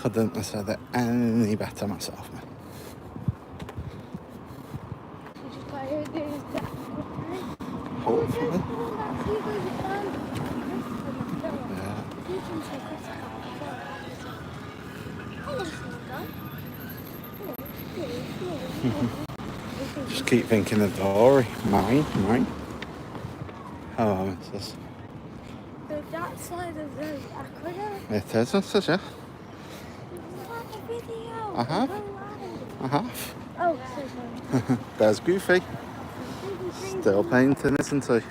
couldn't have said it any better myself, man. Hopefully. Yeah. Just keep thinking of Dory. Mine. Oh, it's this. So that side of the aquarium? It is, it is, yeah. A video. I have. I have. Oh, sorry. There's Goofy. Still painting, isn't he? Painting.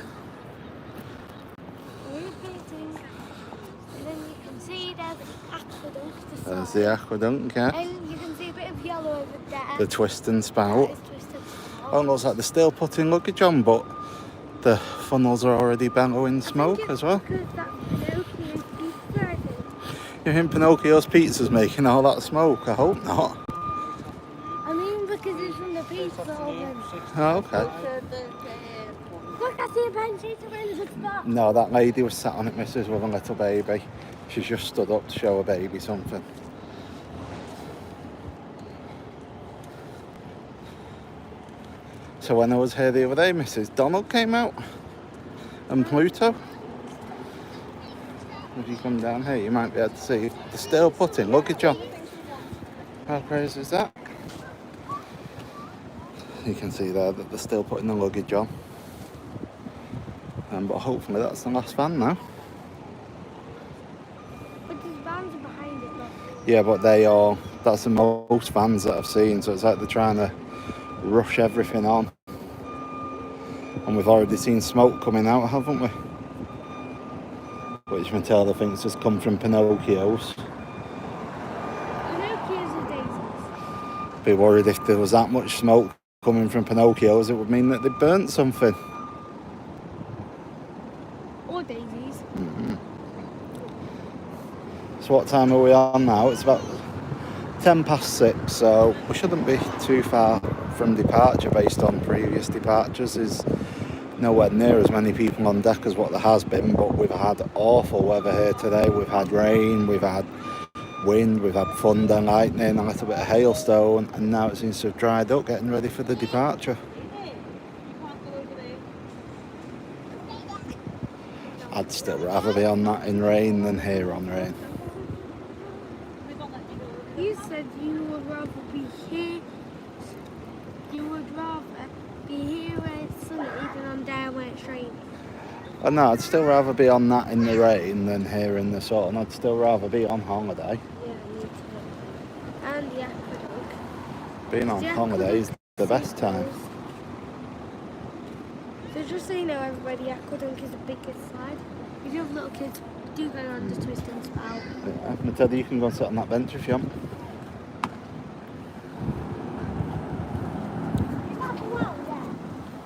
And then you can see there's the aqueduct. There's the aqueduct, yeah. And you can see a bit of yellow over there. The twisting spout. That is twisted spout. Oh, looks like they're still putting luggage on, but the funnels are already bellowing smoke as well. Because that Pinocchio's pizza, I think. You think Pinocchio's pizza's making all that smoke? I hope not. I mean, because it's from the pizza oven. Oh, okay. Look, I see a pancake in the spot. No, that lady was sat on it, Mrs. with a little baby. She's just stood up to show her baby something. So when I was here the other day, Mrs. Donald came out and Pluto. If you come down here, you might be able to see they're still putting luggage on. How crazy is that? You can see there that they're still putting the luggage on. But hopefully that's the last van now. But there's vans behind it, look. Yeah, but that's the most vans that I've seen, so it's like they're trying to rush everything on. And we've already seen smoke coming out, haven't we? Which Matilda thinks has come from Pinocchio's. Pinocchio's are daisies. Be worried if there was that much smoke coming from Pinocchio's, it would mean that they burnt something. Or daisies. Mm-hmm. So what time are we on now? It's about 6:10, so we shouldn't be too far from departure based on previous departures. There's nowhere near as many people on deck as what there has been, but we've had awful weather here today. We've had rain, we've had wind, we've had thunder, lightning, a little bit of hailstone, and now it seems to have dried up, getting ready for the departure. I'd still rather be on that in rain than here on rain. You said you would rather be here. You would rather be here when it's sunny than on there when it's raining. Oh no, I'd still rather be on that in the rain than here in the sun. I'd still rather be on holiday. Yeah, me too. And the aqueduct. Being on holiday is the best time. So just so you know, everybody, the aqueduct is the biggest slide. If you have little kids, do go on the twisting spout. Yeah, Matilda, you can go and sit on that bench if you want.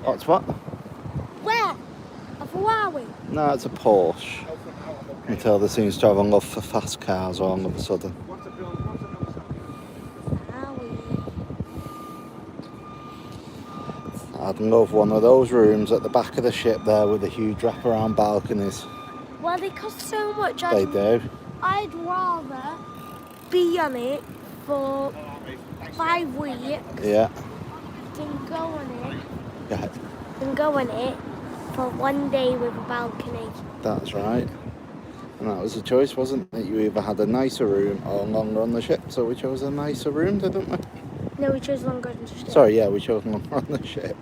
What's what? Where? A Ferrari? No, it's a Porsche. Matilda seems to have a love for fast cars all of a sudden. I'd love one of those rooms at the back of the ship there with the huge wraparound balconies. Well, they cost so much. They do. I'd rather be on it for 5 weeks. Yeah. Than go on it. Yeah. Than go on it for 1 day with a balcony. That's right. And that was a choice, wasn't it? You either had a nicer room or longer on the ship, so we chose a nicer room, didn't we? No, we chose longer on the ship. Sorry, yeah, we chose longer on the ship.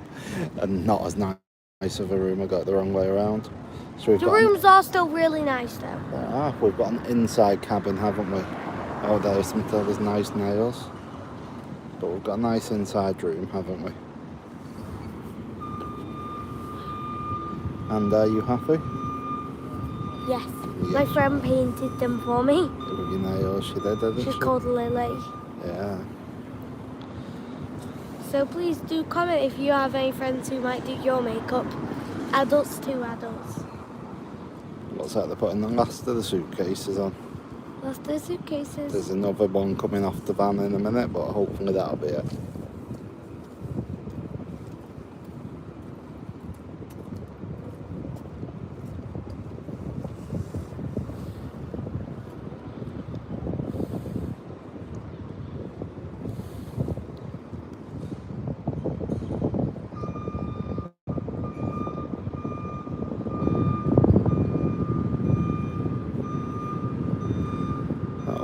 And not as nice of a room, I got it the wrong way around. So the rooms are still really nice though. We've got an inside cabin, haven't we? Oh, there's Matilda's nice nails. But we've got a nice inside room, haven't we? And are you happy? Yes. My friend painted them for me. With your nails, she did, didn't she? She's called Lily. Yeah. So please do comment if you have any friends who might do your makeup. Adults too, adults. Looks like they're putting the last of the suitcases on. Last of the suitcases. There's another one coming off the van in a minute, but hopefully that'll be it.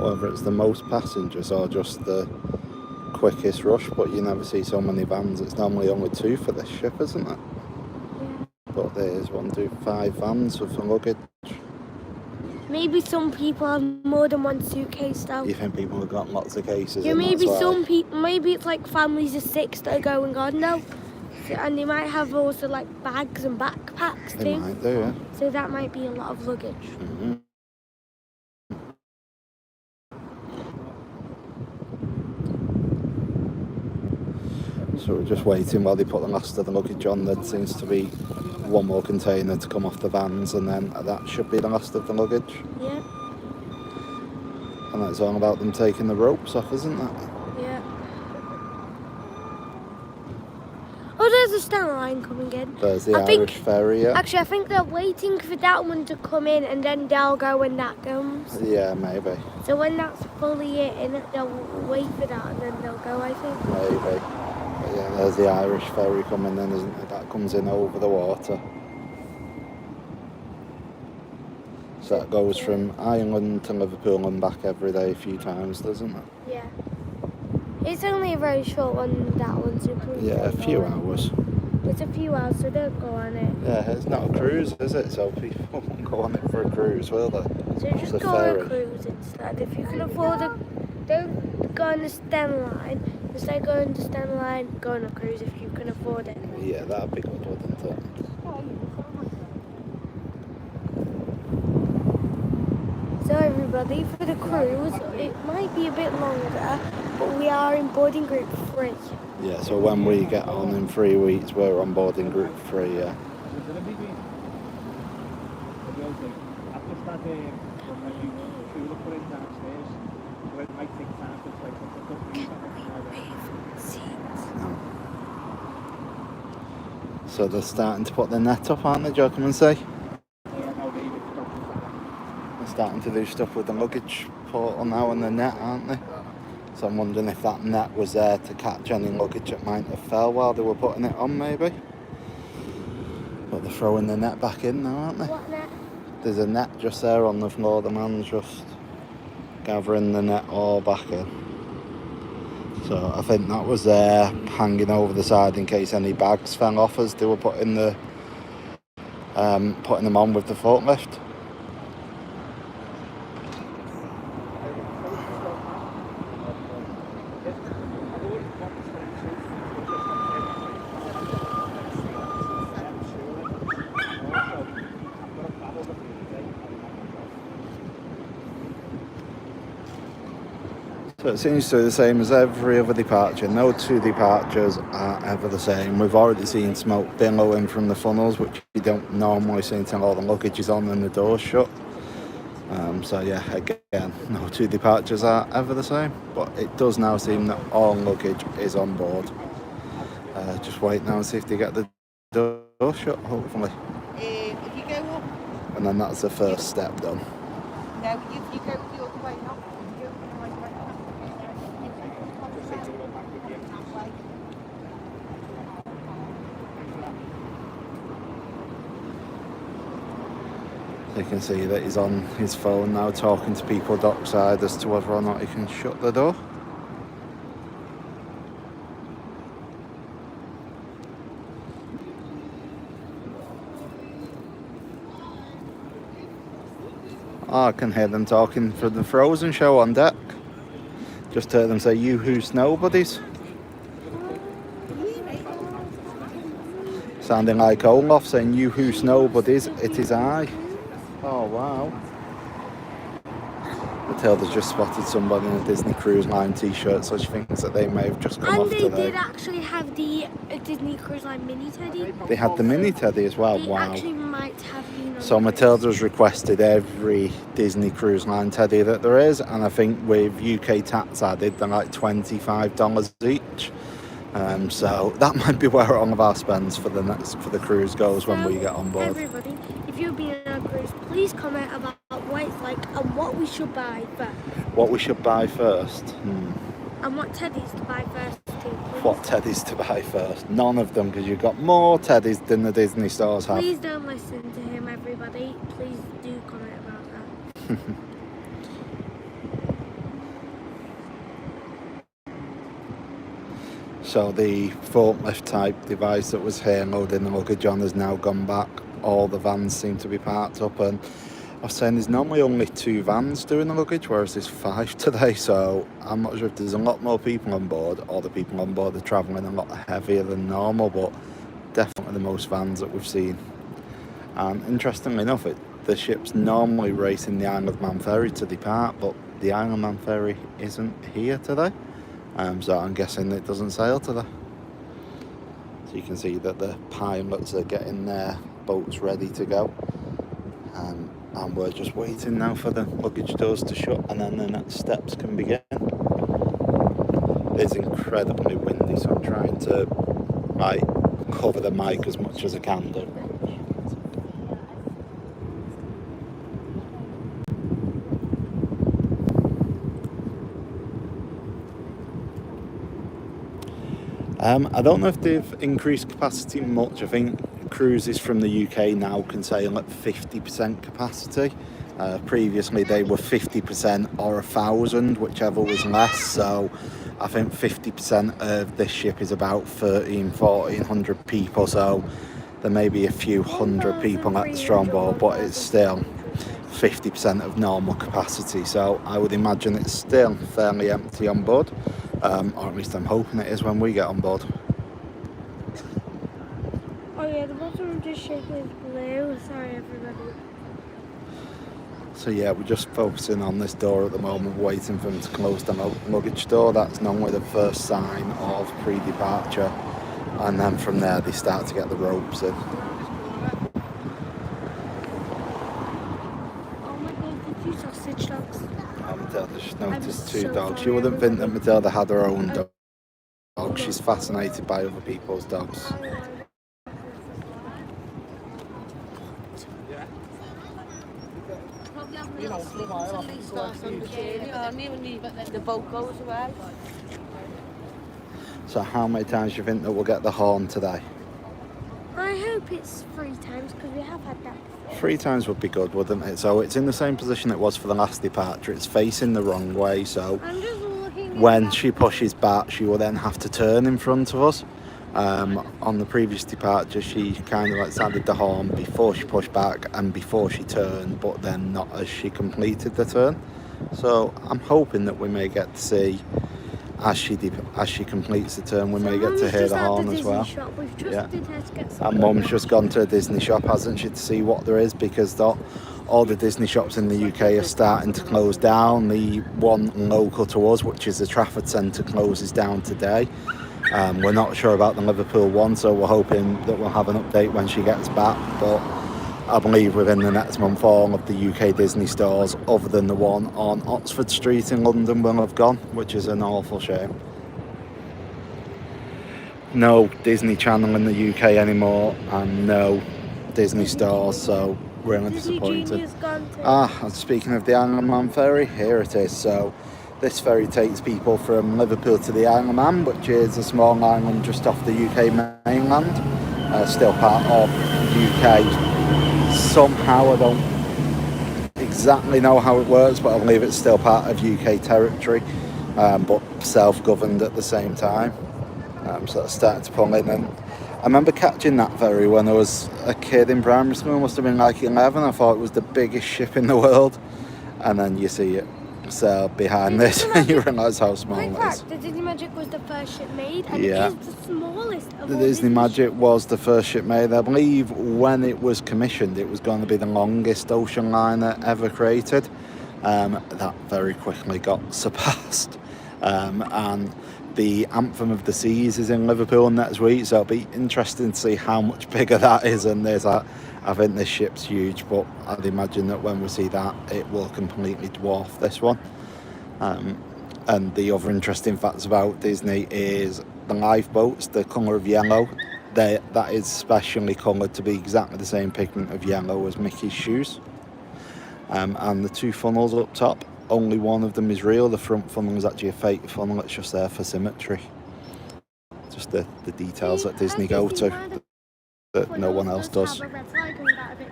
whether it's the most passengers or just the quickest rush, but you never see so many vans. It's normally only 2 for this ship, isn't it? Yeah. But there's 1, 2, 5 vans with the luggage. Maybe some people have more than one suitcase though. You think people have got lots of cases? Yeah, and maybe that's why? some people. Maybe it's like families of 6 that are going on now, and they might have also like bags and backpacks They too. might do, yeah. So that might be a lot of luggage. Mm-hmm. So we're just waiting while they put the last of the luggage on. There seems to be 1 more container to come off the vans, and then that should be the last of the luggage. Yeah. And it's all about them taking the ropes off, isn't it? Yeah. Oh, there's a stand line coming in. There's the Irish ferry, yeah. Actually, I think they're waiting for that one to come in, and then they'll go when that comes. Yeah, maybe. So when that's fully in, they'll wait for that, and then they'll go, I think. Maybe. But yeah, there's the Irish ferry coming in, isn't it? That comes in over the water. So that goes from Ireland to Liverpool and back every day a few times, doesn't it? Yeah. It's only a very short one, that one, so please Yeah, a don't few go on it. hours. It's a few hours, so don't go on it. Yeah, it's not a cruise, is it? So people won't go on it for a cruise, will they? So It's just a go on ferry. a cruise instead. If you can afford it, don't go on the stem line. Instead of going on the stem line, go on a cruise if you can afford it. Yeah, that'd be good, wouldn't it? So everybody, for the cruise, it might be a bit longer, but we are in boarding group 3. Yeah, so when we get on in 3 weeks, we're on board in group 3, yeah. So they're starting to put the net up, aren't they, Joe? Come and see. They're starting to do stuff with the luggage portal now and the net, aren't they? So I'm wondering if that net was there to catch any luggage that might have fell while they were putting it on, maybe. But they're throwing the net back in now, aren't they? What net? There's a net just there on the floor. The man's just gathering the net all back in. So I think that was there hanging over the side in case any bags fell off as they were putting them on with the forklift. So it seems to be the same as every other departure. No 2 departures are ever the same. We've already seen smoke billowing from the funnels, which you don't normally see until all the luggage is on and the door's shut. So yeah, again, no 2 departures are ever the same. But it does now seem that all luggage is on board. Just wait now and see if they get the door shut, hopefully. If you go up, And then that's the first step done. no, if you go the other way, not you go the right way. You can see that he's on his phone now talking to people dockside as to whether or not he can shut the door. Oh, I can hear them talking for the Frozen show on deck. Just heard them say, "You who snow buddies." Sounding like Olaf saying, "You who snow buddies, it is I." Oh wow. Matilda's just spotted somebody in a Disney Cruise Line t-shirt, so she thinks that they may have just come And off they today. did actually have the Disney Cruise Line mini teddy. They had the mini teddy as well. They Wow. actually might have been on So the Matilda's requested every Disney Cruise Line teddy that there is, and I think with UK tax added, they're like $25 each. So that might be where all of our spends for the cruise goes when we get on board. Everybody, if you've been on a cruise, please comment about what it's like and what we should buy first. What we should buy first? And what teddies to buy first too, please. What teddies to buy first? None of them, because you've got more teddies than the Disney stores have. Please don't listen to him, everybody. Please do comment about that. So the forklift type device that was here loading the luggage on has now gone back. All the vans seem to be parked up, and I was saying there's normally only 2 vans doing the luggage, whereas there's 5 today, so I'm not sure if there's a lot more people on board or the people on board are travelling a lot heavier than normal, but definitely the most vans that we've seen. And interestingly enough, the ship's normally racing the Isle of Man ferry to depart, but the Isle of Man ferry isn't here today, so I'm guessing it doesn't sail today. So you can see that the pilots are getting their boats ready to go, and we're just waiting now for the luggage doors to shut, and then the next steps can begin. It's incredibly windy, so I'm trying to cover the mic as much as I can do. I don't know if they've increased capacity much. I think cruises from the UK now can sail at 50% capacity. Previously they were 50% or 1,000, whichever was less. So I think 50% of this ship is about 1,400 people. So there may be a few hundred people extra on board, but it's still 50% of normal capacity. So I would imagine it's still fairly empty on board. Or at least I'm hoping it is when we get on board. Oh yeah, the bottom of this ship is blue. Sorry everybody. So yeah, we're just focusing on this door at the moment, waiting for them to close the luggage door. That's normally the first sign of pre-departure, and then from there they start to get the ropes in. Oh my god, did you sausage dogs? Matilda just noticed 2 so dogs. You sorry, wouldn't think that Matilda had her own everybody. dog. She's fascinated by other people's dogs. You know, the boat goes away. So how many times do you think that we'll get the horn today? I hope it's 3 times because we have had that before. 3 times would be good, wouldn't it? So it's in the same position it was for the last departure. It's facing the wrong way, so I'm just looking when she pushes back, she will then have to turn in front of us. On the previous departure, she kind of sounded the horn before she pushed back and before she turned, but then not as she completed the turn. So I'm hoping that we may get to see, as she completes the turn, we may get to hear the horn as well. Yeah. And Mum's just gone to a Disney shop, hasn't she, to see what there is, because all the Disney shops in the UK are starting to close down. The one local to us, which is the Trafford Centre, closes down today. We're not sure about the Liverpool one, so we're hoping that we'll have an update when she gets back, but I believe within the next month all of the UK Disney stores, other than the one on Oxford Street in London, will have gone, which is an awful shame. No Disney Channel in the UK anymore, and no Disney stores, so really disappointed. Speaking of the Isle of Man ferry, here it is. So this ferry takes people from Liverpool to the Isle of Man, which is a small island just off the UK mainland, still part of UK. Somehow, I don't exactly know how it works, but I believe it's still part of UK territory, but self-governed at the same time. So it's starting to pull in, and I remember catching that ferry when I was a kid in primary school. I must have been like 11. I thought it was the biggest ship in the world, and then you see it sail behind this and you realise how small it is. The Disney Magic was the first ship made, and Yeah. it is the smallest of The all Disney Magic was the first ship made. I believe when it was commissioned, it was going to be the longest ocean liner ever created. That very quickly got surpassed. And the Anthem of the Seas is in Liverpool next week, so it'll be interesting to see how much bigger that is than this. I think this ship's huge, but I'd imagine that when we see that, it will completely dwarf this one. And the other interesting facts about Disney is the lifeboats, the colour of yellow, that is specially coloured to be exactly the same pigment of yellow as Mickey's shoes. And the 2 funnels up top, only one of them is real. The front funnel is actually a fake funnel, it's just there for symmetry. Just the details that Disney go to that no one else does.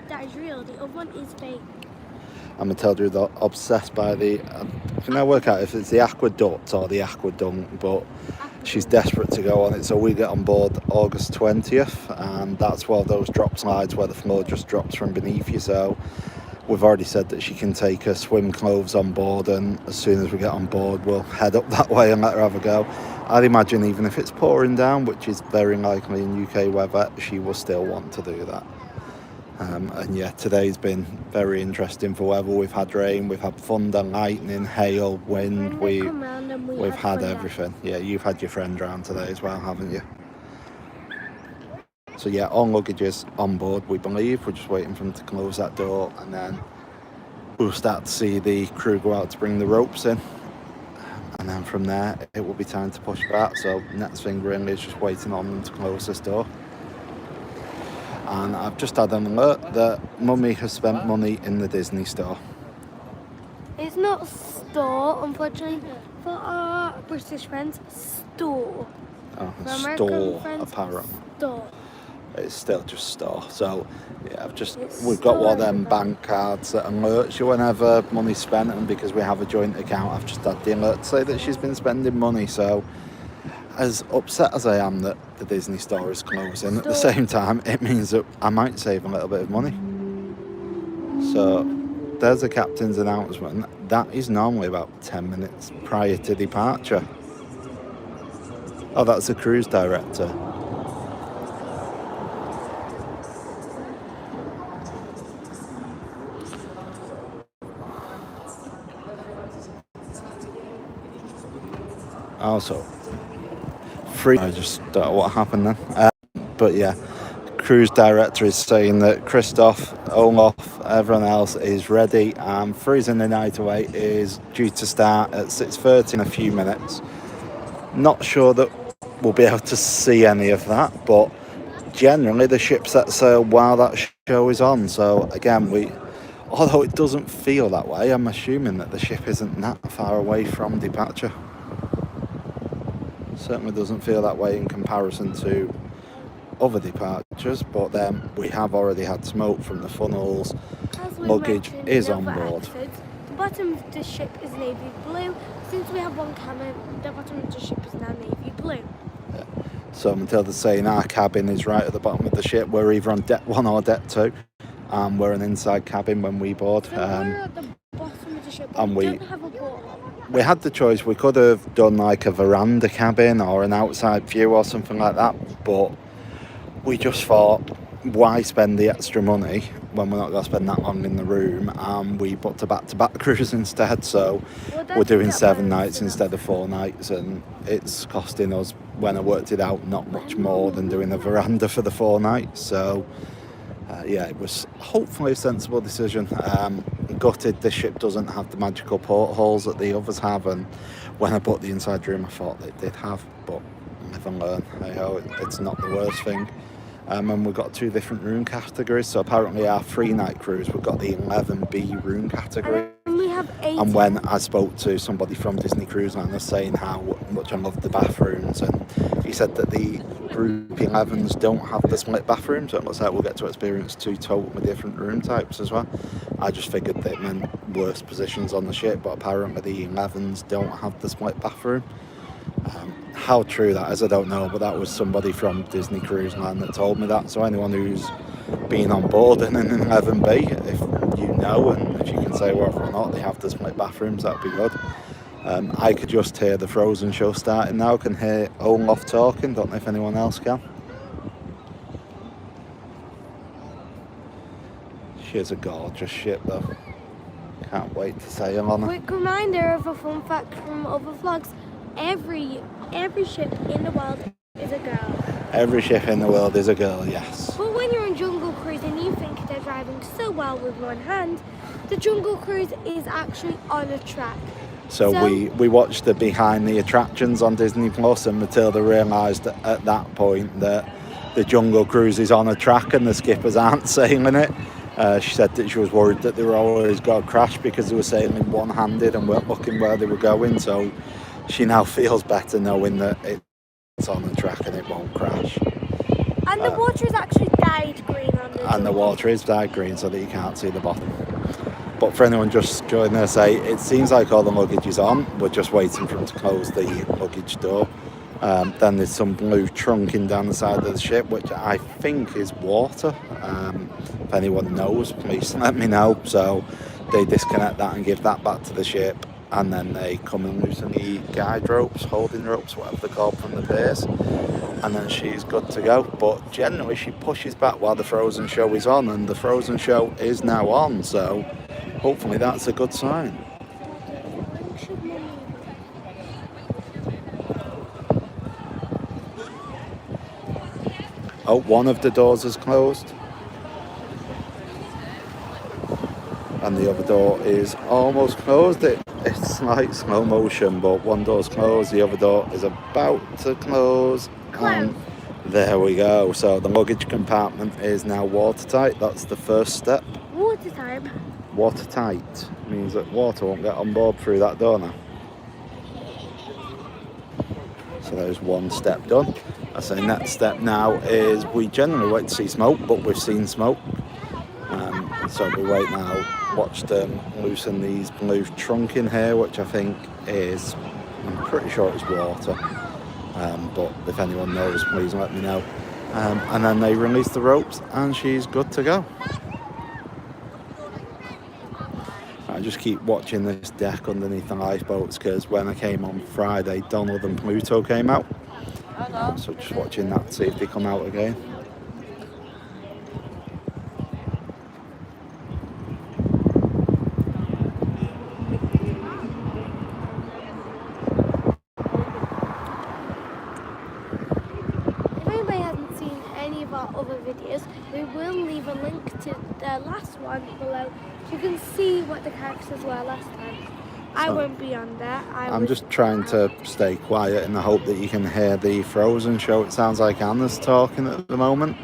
That is real, the other one is fake. I'm Matilda is obsessed by the, I can now work out if it's the aqueduct or the aqueduct, but she's desperate to go on it, so we get on board August 20th, and that's one of those drop slides where the floor just drops from beneath you. So we've already said that she can take her swim clothes on board, and as soon as we get on board we'll head up that way and let her have a go. I'd imagine even if it's pouring down, which is very likely in UK weather, she will still want to do that. And yeah, today's been very interesting for weather. We've had rain, we've had thunder, lightning, hail, wind, And we've had everything. Yeah, you've had your friend round today as well, haven't you? So yeah, all luggage is on board, we believe. We're just waiting for them to close that door, and then we'll start to see the crew go out to bring the ropes in. And then from there, it will be time to push back. So next thing really is just waiting on them to close this door. And I've just had an alert that Mummy has spent money in the Disney store. It's not store, unfortunately. For our British friends, store. Oh, For a American store, friends, apparently. store. It's still just store. So yeah, It's we've got one of store, them bank cards that alerts you whenever money's spent, and because we have a joint account, I've just had the alert to say that she's been spending money. So as upset as I am that the Disney store is closing, at the same time it means that I might save a little bit of money. So there's the captain's announcement. That is normally about 10 minutes prior to departure. Oh, that's the cruise director. Also, I just don't know what happened then. But yeah, cruise director is saying that Christoph, Olaf, everyone else is ready, and Freezing the Night Away is due to start at 6:30 in a few minutes. Not sure that we'll be able to see any of that, but generally the ship sets sail while that show is on. So again, although it doesn't feel that way, I'm assuming that the ship isn't that far away from departure. Certainly doesn't feel that way in comparison to other departures, but then we have already had smoke from the funnels. As we Luggage mentioned is in on other board. episodes, the bottom of the ship is navy blue. Since we have one cabin, the bottom of the ship is now navy blue. Yeah. So Matilda's saying our cabin is right at the bottom of the ship. We're either on deck 1 or deck 2, and we're an inside cabin when we board. So we're at the bottom of the ship, but and we we- don't have a porthole. We had the choice. We could have done like a veranda cabin or an outside view or something like that, but we just thought, why spend the extra money when we're not going to spend that long in the room? And we booked a back-to-back cruise instead, so we're doing 7 nights instead of 4 nights, and it's costing us, when I worked it out, not much more than doing a veranda for the 4 nights. So yeah, it was hopefully a sensible decision. Gutted this ship doesn't have the magical portholes that the others have, and when I booked the inside room I thought they did have, but live and learn. It's not the worst thing. And we've got 2 different room categories. So apparently our 3-night cruise, we've got the 11B room category. And we have 8. And when I spoke to somebody from Disney Cruise Line, they're saying how much I love the bathrooms, and he said that the Group 11s don't have the split bathrooms, so it looks like we'll get to experience 2 totally different room types as well. I just figured that it meant worse positions on the ship, but apparently the 11s don't have the split bathroom. How true that is, I don't know, but that was somebody from Disney Cruise Line that told me that. So anyone who's been on board in an 11B, if you know, and if you can say whether or not they have the split bathrooms, that'd be good. I could just hear the Frozen show starting now. I can hear Olaf talking. Don't know if anyone else can. She is a gorgeous ship though. Can't wait to sail on her. Quick reminder of a fun fact from other vlogs. Every ship in the world is a girl. Every ship in the world is a girl, yes. But when you're on Jungle Cruise and you think they're driving so well with one hand, the Jungle Cruise is actually on a track. So we watched the behind the attractions on Disney Plus, and Matilda realised at that point that the Jungle Cruise is on a track and the skippers aren't sailing it. She said that she was worried that they were always going to crash because they were sailing one-handed and weren't looking where they were going. So she now feels better knowing that it's on the track and it won't crash. And the water is actually dyed green on the And the water is dyed green so that you can't see the bottom. But for anyone just joining us, it seems like all the luggage is on. We're just waiting for them to close the luggage door. Then there's some blue trunking down the side of the ship, which I think is water. If anyone knows, please let me know. So they disconnect that and give that back to the ship, and then they come and loosen the guide ropes, holding ropes, whatever they're called, from the piers, and then she's good to go. But generally she pushes back while the Frozen show is on, and the Frozen show is now on, so hopefully that's a good sign. Oh, one of the doors is closed. And the other door is almost closed. It's like slow motion, but one door's closed, the other door is about to close. And there we go. So the luggage compartment is now watertight. That's the first step. Watertight? Watertight means that water won't get on board through that door now. So there's one step done. I say next step now is we generally wait to see smoke, but we've seen smoke. So we wait now, watch them loosen these blue trunking here, which I think is, I'm pretty sure it's water. But if anyone knows, please let me know. And then they release the ropes and she's good to go. I just keep watching this deck underneath the lifeboats because when I came on Friday, Donald and Pluto came out. So just watching that, see if they come out again. If anybody hasn't seen any of our other videos, we will leave a link to the last one below so you can see what the characters were last time. I won't be on there. I'm just trying to stay quiet in the hope that you can hear the Frozen show. It sounds like Anna's talking at the moment.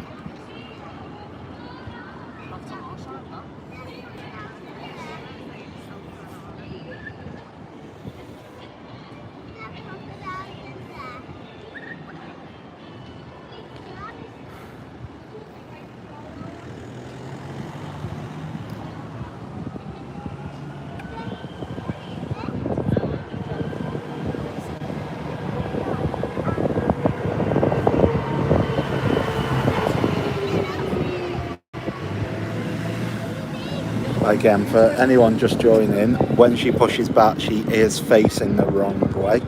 Again, for anyone just joining, when she pushes back, she is facing the wrong way.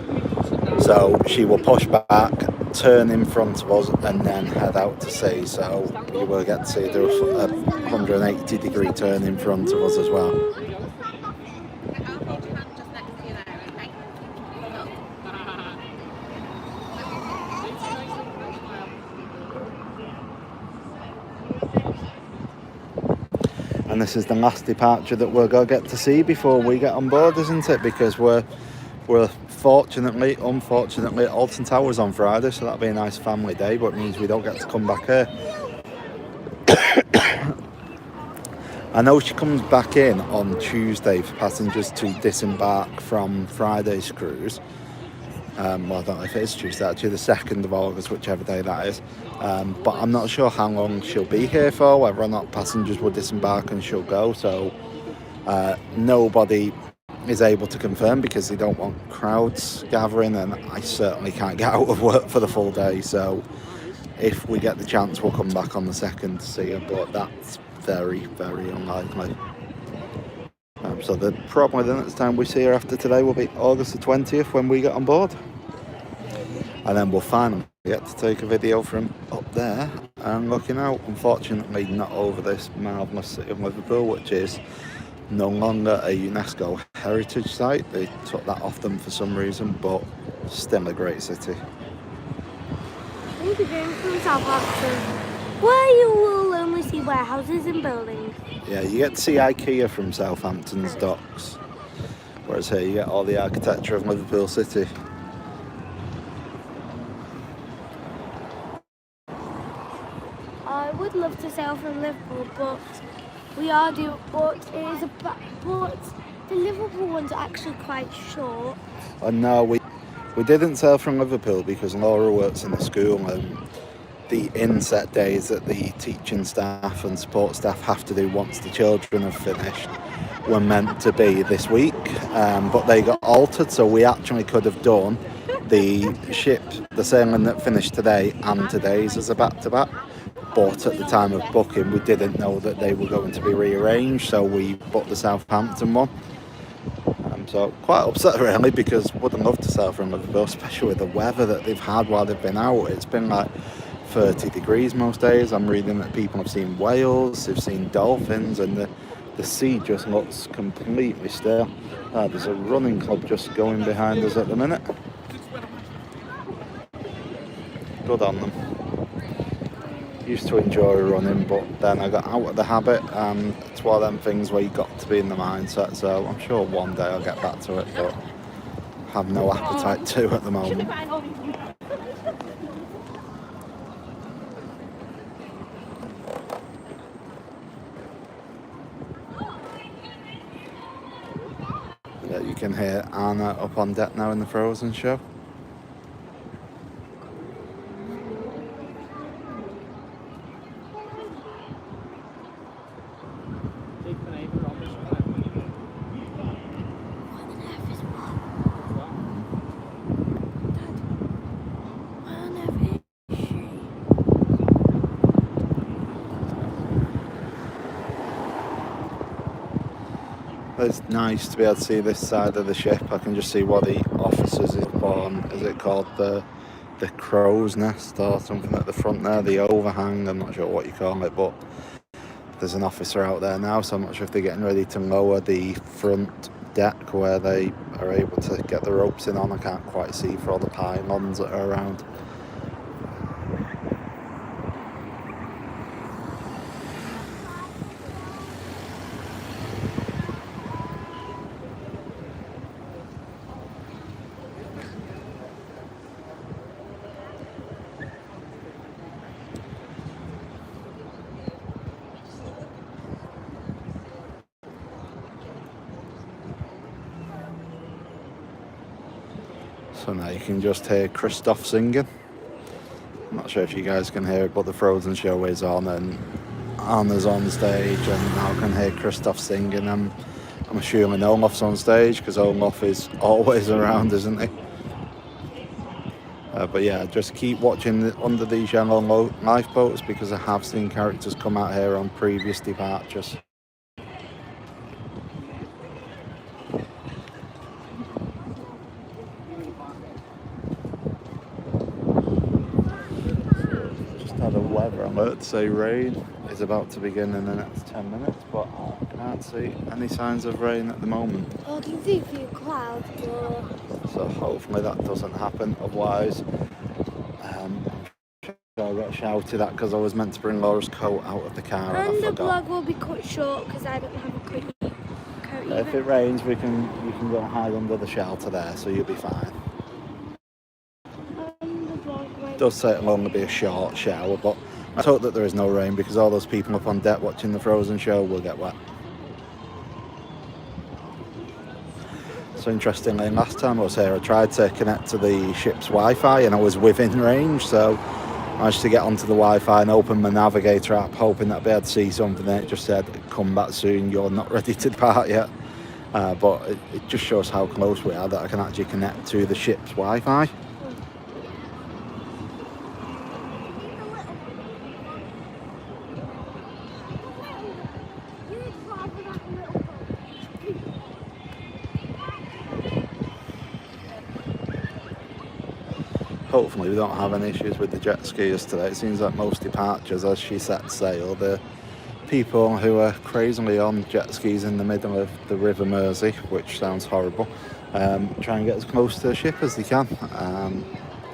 So she will push back, turn in front of us, and then head out to sea. So you will get to see do a 180-degree turn in front of us as well. And this is the last departure that we're going to get to see before we get on board, isn't it? Because we're unfortunately, Alton Towers on Friday, so that'll be a nice family day, but it means we don't get to come back here. I know she comes back in on Tuesday for passengers to disembark from Friday's cruise. Well, I don't know if it is Tuesday, actually, the 2nd of August, whichever day that is. But I'm not sure how long she'll be here for, whether or not passengers will disembark and she'll go. So nobody is able to confirm because they don't want crowds gathering, and I certainly can't get out of work for the full day. So if we get the chance, we'll come back on the 2nd to see her, but that's very, very unlikely. So probably the next time we see her after today will be August the 20th when we get on board. And then we'll finally get to take a video from up there and looking out. Unfortunately not over this marvellous city of Liverpool, which is no longer a UNESCO heritage site. They took that off them for some reason, but still a great city. We'll be going from Southampton, where you will only see warehouses and buildings. Yeah, you get to see IKEA from Southampton's docks, whereas here you get all the architecture of Liverpool City. I would love to sail from Liverpool, but we are due. But it is but the Liverpool one's actually quite short. And no, we didn't sail from Liverpool because Laura works in the school, and the inset days that the teaching staff and support staff have to do once the children have finished were meant to be this week, but they got altered, so we actually could have done the ship, the sailing that finished today and today's is a back-to-back. But at the time of booking, we didn't know that they were going to be rearranged, so we booked the Southampton one. So quite upset really, because would have loved to sail from Liverpool, especially with the weather that they've had while they've been out. It's been like 30 degrees most days. I'm reading that people have seen whales, they've seen dolphins, and the sea just looks completely still. There's a running club just going behind us at the minute. Good on them. Used to enjoy running, but then I got out of the habit, and it's one of them things where you got to be in the mindset, so I'm sure one day I'll get back to it, but have no appetite to at the moment. Yeah, you can hear Anna up on deck now in the Frozen show. It's nice to be able to see this side of the ship. I can just see what the officers is on. Is it called the crow's nest or something at the front there? The overhang, I'm not sure what you call it, but there's an officer out there now, so I'm not sure if they're getting ready to lower the front deck where they are able to get the ropes in on. I can't quite see for all the pylons that are around. So now you can just hear Christoph singing. I'm not sure if you guys can hear it, but the Frozen show is on and Anna's on stage, and now I can hear Christoph singing. I'm assuming Olaf's on stage because Olaf is always around, isn't he? But yeah, just keep watching under these yellow lifeboats, because I have seen characters come out here on previous departures. Had a weather alert to say rain is about to begin in the next 10 minutes, but I can't see any signs of rain at the moment. Oh, I can see a few clouds, So hopefully that doesn't happen. Otherwise, I got shouted at because I was meant to bring Laura's coat out of the car and I the forgot. vlog will be cut short because I don't have a coat either. If it rains, you can go and hide under the shelter there, so you'll be fine. It does say it'll only be a short shower, but I hope that there is no rain, because all those people up on deck watching the Frozen show will get wet. So interestingly, last time I was here, I tried to connect to the ship's Wi-Fi and I was within range, so I managed to get onto the Wi-Fi and open my navigator app, hoping that I'd be able to see something, and it just said, "Come back soon, you're not ready to depart yet." But it just shows how close we are that I can actually connect to the ship's Wi-Fi. Hopefully we don't have any issues with the jet skiers today. It seems like most departures, as she set sail, the people who are crazily on jet skis in the middle of the River Mersey, which sounds horrible, try and get as close to the ship as they can.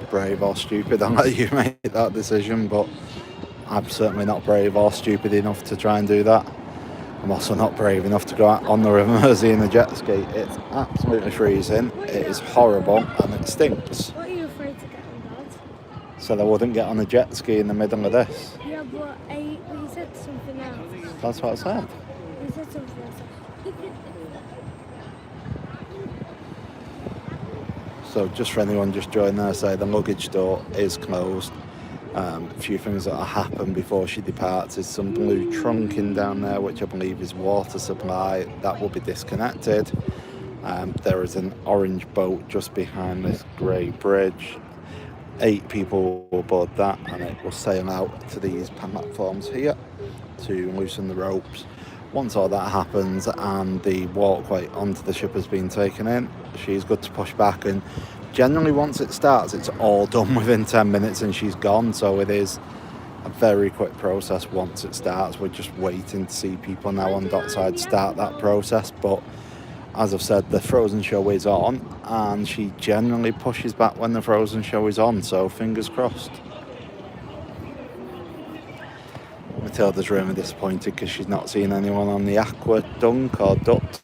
Brave or stupid, I'll let you make that decision, but I'm certainly not brave or stupid enough to try and do that. I'm also not brave enough to go out on the River Mersey in the jet ski. It's absolutely freezing, it is horrible, and it stinks. What are you afraid to get on, Dad? So I wouldn't get on a jet ski in the middle of this. Yeah, but you said something else. That's what I said. You said something else. So just for anyone just joining there, say the luggage door is closed. A few things that will happen before she departs is some blue trunking down there, which I believe is water supply. That will be disconnected. There is an orange boat just behind this grey bridge. 8 people will board that, and it will sail out to these platforms here to loosen the ropes. Once all that happens and the walkway onto the ship has been taken in, she's good to push back, and generally once it starts it's all done within 10 minutes and she's gone, so it is a very quick process once it starts. We're just waiting to see people now on dockside start that process, but as I've said, the Frozen show is on and she generally pushes back when the Frozen show is on, so fingers crossed. Matilda's really disappointed because she's not seen anyone on the aqua dunk or duct.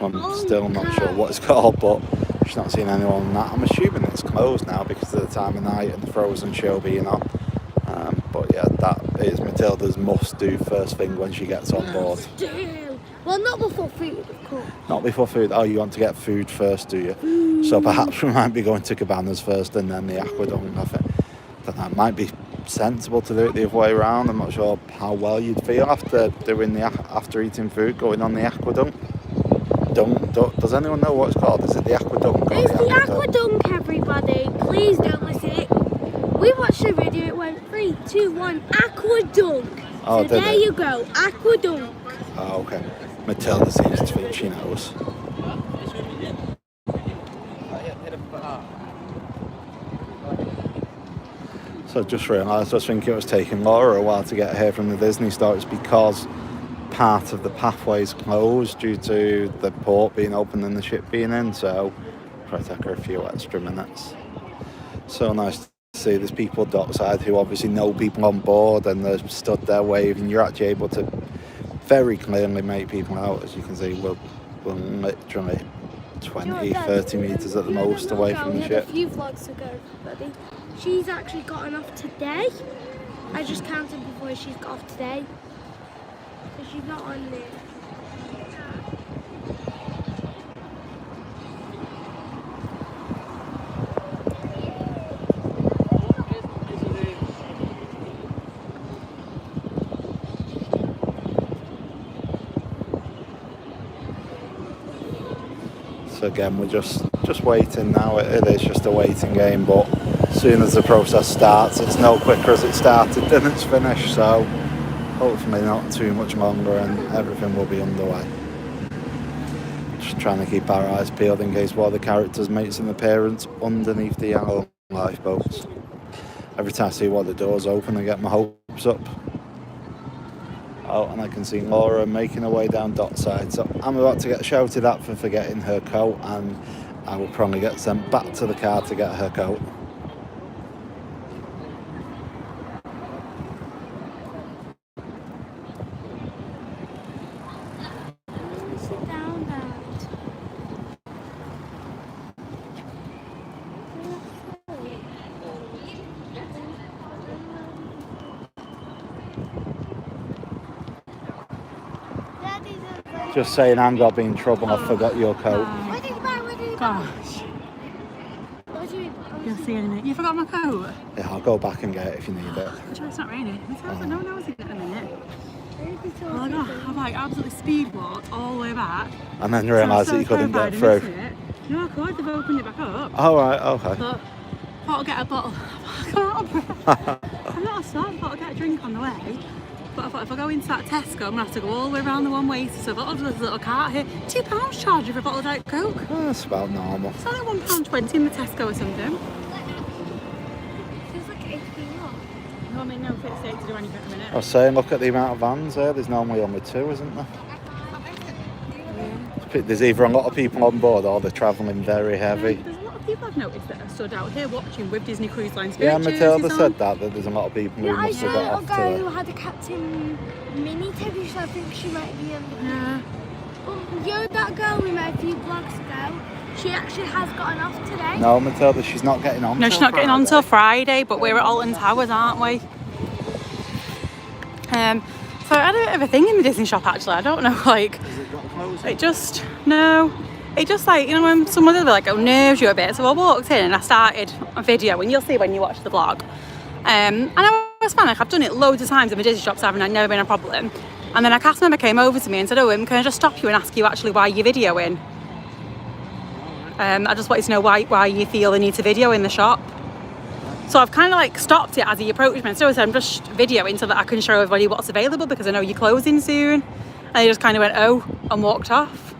I'm still not sure what it's called, but she's not seen anyone on that. I'm assuming it's closed now because of the time of night and the Frozen show being on. But yeah, that is Matilda's must-do first thing when she gets on board. Well, not before food, of course. Not before food? Oh, you want to get food first, do you? So perhaps we might be going to Cabanas first and then the aquadunk. I think that might be sensible to do it the other way around. I'm not sure how well you'd feel after eating food, going on the aquadunk. Does anyone know what it's called? Is it the aquadunk? It's the aquadunk, everybody. Please don't miss it. We watched the video, it went 3, 2, 1, aquadunk. Oh, so there you go, aquadunk. Oh, okay. Matilda seems to think she knows. So I just realised, I was thinking it was taking Laura a while to get here from the Disney store. It's because part of the pathway is closed due to the port being open and the ship being in, so try to take her a few extra minutes. So nice to see there's people dockside who obviously know people on board and they're stood there waving. You're actually able to very clearly make people out. As you can see, we're literally 20, 30 metres at the most away from the ship. A few vlogs ago, buddy. She's actually gotten off today. I just counted before she's got off today. So she's not on there. So again, we're just waiting now. It is just a waiting game, but as soon as the process starts, it's no quicker as it started than it's finished, so hopefully not too much longer and everything will be underway. Just trying to keep our eyes peeled in case one of the characters makes an appearance underneath the yellow lifeboats. Every time I see one of the doors open, I get my hopes up. Oh, and I can see Laura making her way down dockside, so I'm about to get shouted at for forgetting her coat, and I will probably get sent back to the car to get her coat. Sit down, Dad. Just saying, I'm going to be in trouble, I forgot your coat. Where did you buy? Gosh, What do you mean? you'll see in a minute. You forgot my coat? Yeah, I'll go back and get it if you need it. It's not raining. No one knows it in a minute. Maybe so. Oh my god, I've like absolutely speed walked all the way back. And then realised that you couldn't get through. No, I could. They've opened it back up. Oh, right, okay. But thought I'll get a bottle. I'm out of breath. I'm not a stop. Thought I'll get a drink on the way. But I thought if I go into that Tesco, I'm going to have to go all the way around the one way. So I thought, there's a little cart here. £2 charge you for a bottle of Diet Coke. That's about normal. It's only £1.20 in the Tesco or something. Feels like 8 off. No, I mean, no fit state to do anything at the minute. I was saying, look at the amount of vans there. There's normally only 2, isn't there? Yeah. There's either a lot of people on board or they're travelling very heavy. There's a lot of people I've noticed that are stood out here watching with Disney Cruise Line Yeah, Spirit Matilda jerseys said on. that there's a lot of people who Yeah, I must have saw got a off guy who to had a Captain Mini ticket, so I think she might be on the Yeah. You know that girl we met a few vlogs ago? She actually has gotten off today. No, Matilda, she's not getting on. No, she's not getting on till Friday, but we're at Alton Towers, aren't we? So I had a bit of a thing in the Disney shop actually. I don't know, like, Has it got closed? it just like, you know, when someone will be like, oh, nerves you a bit. So I walked in and I started a video, and you'll see when you watch the vlog. And I was fine, like I've done it loads of times in the Disney shops, haven't I? Never been a problem. And then a cast member came over to me and said, oh, can I just stop you and ask you actually why you're videoing? I just wanted to know why you feel the need to video in the shop. So I've kind of like stopped it as he approached me. So I'm just videoing so that I can show everybody what's available because I know you're closing soon. And he just kind of went, oh, and walked off.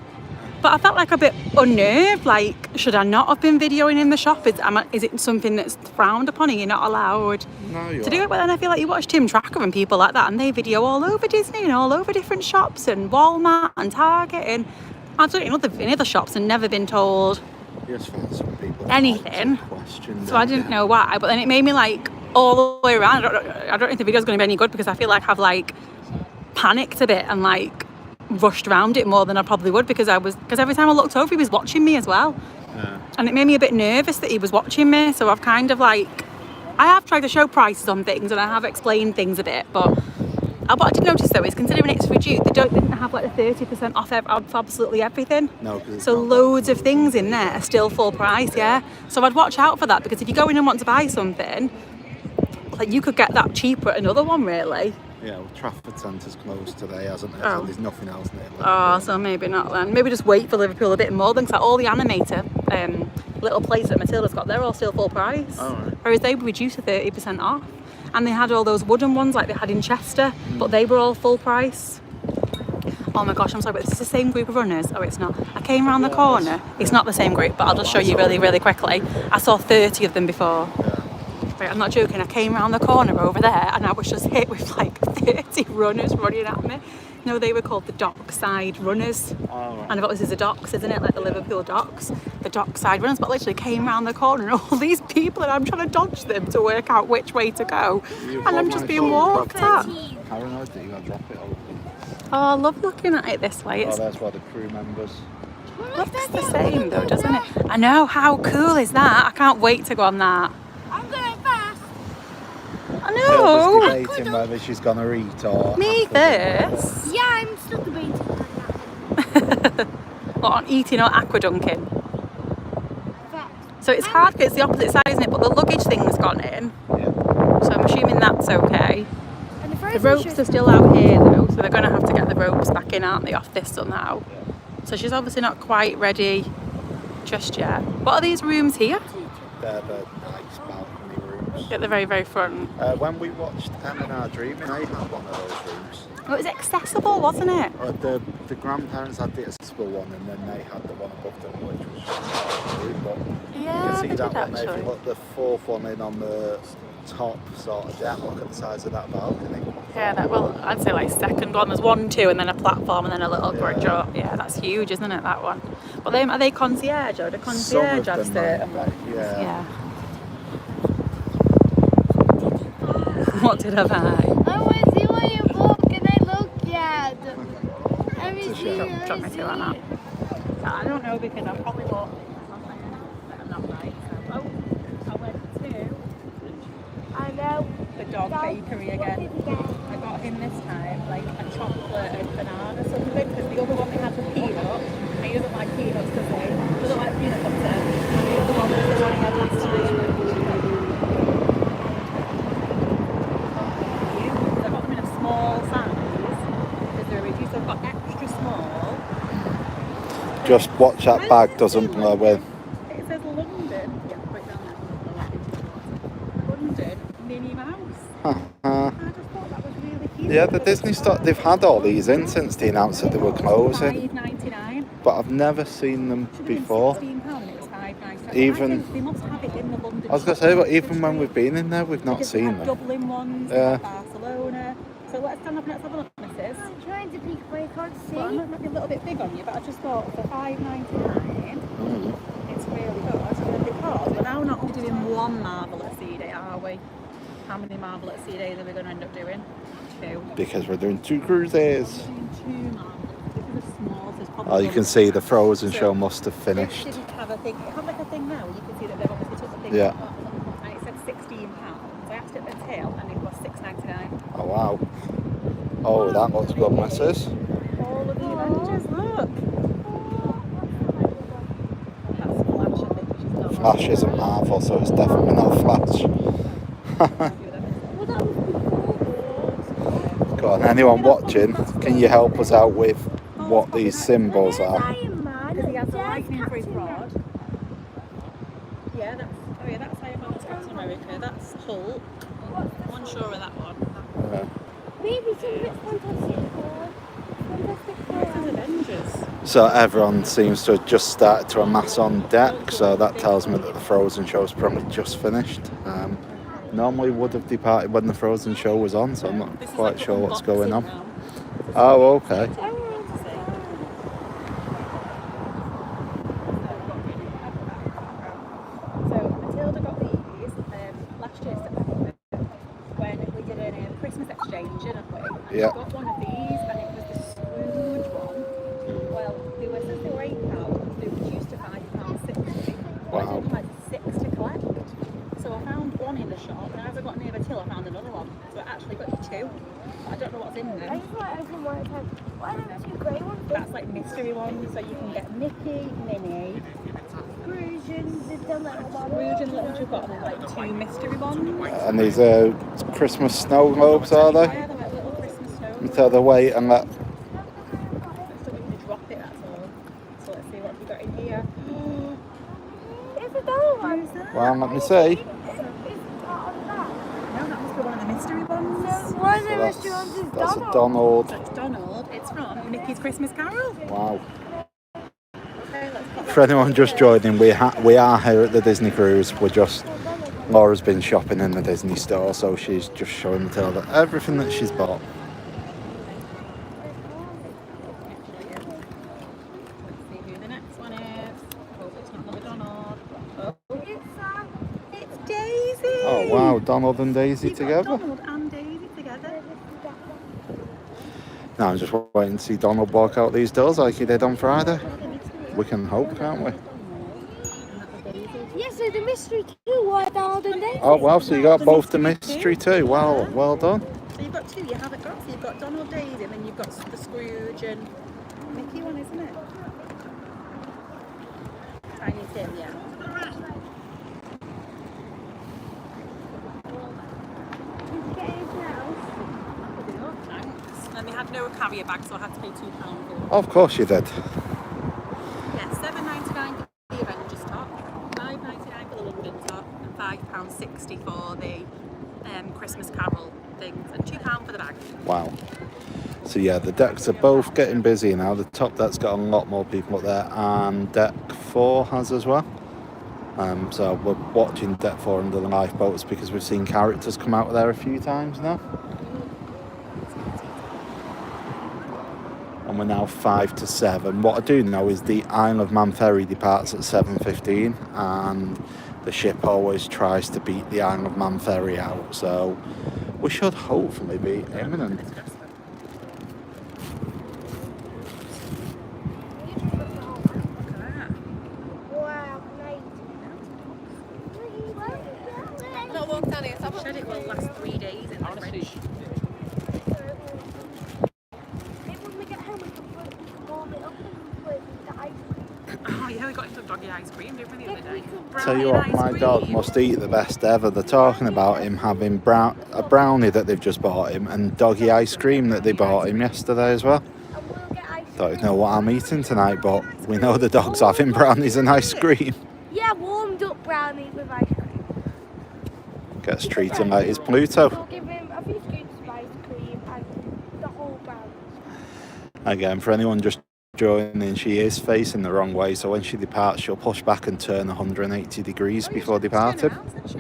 But I felt like a bit unnerved. Like, should I not have been videoing in the shop? Is it something that's frowned upon? Are you not allowed to do it? But then I feel like you watch Tim Tracker and people like that, and they video all over Disney and all over different shops and Walmart and Target and I've done it in other shops and never been told anything. So I didn't know why. But then it made me like all the way around. I don't know if the video's going to be any good because I feel like I've like panicked a bit and like rushed around it more than I probably would because every time I looked over he was watching me as well. And it made me a bit nervous that he was watching me, so I've kind of like I have tried to show prices on things and I have explained things a bit, but what I did notice though is considering it's reduced, they didn't have like the 30% off absolutely everything. No, so loads of things in there are still full price, yeah. So I'd watch out for that because if you go in and want to buy something, like you could get that cheaper at another one really. Yeah, well, Trafford Centre's closed today, hasn't it? So there's nothing else near Liverpool. Oh, so maybe not then. Maybe just wait for Liverpool a bit more then, because like all the animator little places that Matilda's got, they're all still full price. Oh, right. Whereas they were reduced to 30% off. And they had all those wooden ones like they had in Chester, but they were all full price. Oh my gosh, I'm sorry, but this is the same group of runners. Oh, it's not. I came around the corner. It's not the same group, but I'll just show you really, really quickly. I saw 30 of them before. Right, I'm not joking. I came around the corner over there and I was just hit with like 30 runners running at me. No, they were called the dockside runners. Oh, right. And I thought this is the docks, isn't it? Like the Liverpool docks. The dockside runners. But literally came around the corner and all these people and I'm trying to dodge them to work out which way to go. And I'm just being walked at. Paranoid that you got to drop it over. Oh, I love looking at it this way. That's why the crew members. Looks the same though, doesn't it? I know. How cool is that? I can't wait to go on that. I'm going fast. I know. Just debating whether she's gonna eat or me first. Yeah, I'm still debating that. What, on eating or aqua dunking? So it's hard because it's the opposite side, isn't it? But the luggage thing's gone in. Yeah. So I'm assuming that's okay. And the ropes are still out here though, so they're going to have to get the ropes back in, aren't they, off this somehow? So she's obviously not quite ready just yet. What are these rooms here? They're the nice balcony rooms. At the very, very front. When we watched M&R Dreaming, they had one of those rooms. Well, it was accessible, wasn't it? The grandparents had the accessible one, and then they had the one above them, which was really cool. Yeah, you can see they that did one there. If actually. you look the fourth one in on the top, sort of down, look at the size of that balcony. Yeah, I'd say like second one. There's 1, 2, and then a platform, and then a little drop. Yeah, that's huge, isn't it, that one? But are they concierge, or the concierge have certain ones? Yeah. What did I buy? I want to see what you book and I look at. Let me see. Drop me to that now. I don't know because I probably bought something that I'm not right. So, I went to I know. the dog bakery again. I got him this time like a chocolate and banana something because the other one they had was peanut and he doesn't like peanuts because he doesn't like peanut butter. And the other one was the one he had last time. I got them in a small size because they're reduced. I've got extra small. Just watch that bag doesn't blow in. It says London. Yeah, put it down there. London Minnie Mouse. I just thought that was really cute. Yeah, the Disney stuff, they've had all these in since they announced that they were closing. $5.99. But I've never seen them before. £16 and it was $5.99. Even- I think they must have it in the London I was going to say, but even when we've been in there, we've not because they seen have them. Dublin ones, Yeah. Barcelona. So let's stand up and let's have a look, missus. I'm trying to peek, but I can't see. Well, I might be a little bit big on you, but I just thought for $5.99, it's really good. Because we're now not doing one Marvel at Sea Day, are we? How many Marvel at Sea Days are we going to end up doing? 2. Because we're doing 2 cruises. We're doing 2 Marvels. This is small, so it's probably Oh, you can see the Frozen So, show must have finished. This didn't have a thing. It had like a thing now. You can see that they've obviously took the thing Yeah. off. And it said £16. I asked it at the till and it was $6.99. Oh, wow. Oh, that looks good, missus. All of the Avengers, look. That's Flash, I think, which is not Flash isn't Marvel, so it's definitely not Flash. Well, that was Go on, anyone watching, can you help us out with what these symbols are? Iron Man. Because he has the There's lightning for his Captain rod. Yeah, that's how about Captain America. That's Hulk. I'm unsure of that one. Maybe some of it's Fantastic Four. Fantastic This is Four. Avengers. So everyone seems to have just started to amass on deck, so that tells me that the Frozen show's probably just finished. Normally would have departed when the Frozen show was on, so I'm not This is quite like sure what's going on. now. Oh, okay. So Matilda got these last year September when we did a Christmas exchange, didn't we? And Yeah. we got one of these, and it was the Scrooge one. Well, they were since they were £8, they reduced to £5.60. But Wow. I did like 6 to collect. So I found one in the shop, and as I got near the till, I found another one. So I actually got you 2. But I don't know what's in I them. just want to open one at a time. What are those 2 grey ones? That's like mystery ones, so you can get Mickey, Minnie, Scrooge and the little one. Scrooge and Little You've got like 2 mystery ones. And these are Christmas snow globes, are they? Yeah, they're like little Christmas snows. Until they wait and let. So we're going to drop it, that's all. So let's see what we got in here. It's a dollar one. Well, let me see. It's not on that. No, that must be one of the mystery ones. No, one of the So restaurants is that's a Donald. Donald. That's Donald. It's from Mickey's Christmas Carol. Wow. Okay, let's put For anyone just joining, we are here at the Disney Cruise. Laura's been shopping in the Disney store, so she's just showing Matilda everything that she's bought. Let's see who the next one is. Hope it's not another Donald. Oh, it's Daisy. Oh wow, Donald and Daisy You've got together. Donald and Daisy together. Now I'm just waiting to see Donald walk out these doors like he did on Friday. We can hope, can't we? Yes, so the mystery too were Donald and Daisy. Oh wow, so you got both the mystery too. Well done. So you've got 2 you haven't got. So you've got Donald, Daisy, and then you've got the Scrooge and Mickey one, isn't it? Tiny Tim, yeah. Did you get anything else? Thanks. And they had no carrier bag, so I had to pay £2 for it. Of course you did. Yeah, £7.99 for the Avengers top, £5.99 for the London top, and £5.60 for the Christmas Carol things, and £2 for the bag. Wow. So yeah, the decks are both getting busy now. The top deck's got a lot more people up there, and deck 4 has as well. So we're watching deck 4 under the lifeboats because we've seen characters come out of there a few times now. And we're now 5 to 7. What I do know is the Isle of Man ferry departs at 7:15, and the ship always tries to beat the Isle of Man ferry out. So we should hopefully be imminent. Wow, nice. Not walk down here, so I've said it will last 3 days in the fridge. Maybe when we get home we can warm it up and put it in the ice cream. Oh yeah, we got into doggy ice cream, didn't we, the other day? Tell you what, my dog must eat the best ever. They're talking about him having a brownie that they've just bought him and doggy ice cream that they bought him yesterday as well. And we'll get ice cream. Don't know what I'm eating tonight, but we know the dog's having brownies and ice cream. Yeah, warmed up brownies with ice cream. Gets treated like he's Pluto. We'll give him a few scoops of ice cream and the whole brownies. Again, for anyone just joining, she is facing the wrong way, so when she departs, she'll push back and turn 180 degrees before departing. Where's she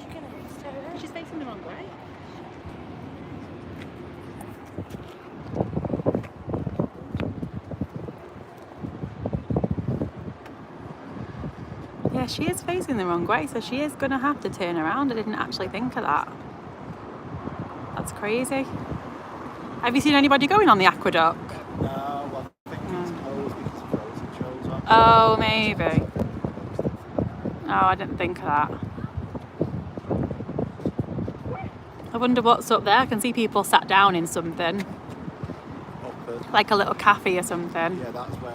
gonna turn? She's facing the wrong way. Yeah, she is facing the wrong way, so she is going to have to turn around. I didn't actually think of that. That's crazy. Have you seen anybody going on the aqueduct? No, well, I think it's closed because of Frozen shows on. Oh, maybe. Oh, I didn't think of that. I wonder what's up there. I can see people sat down in something, like a little cafe or something. Yeah, that's where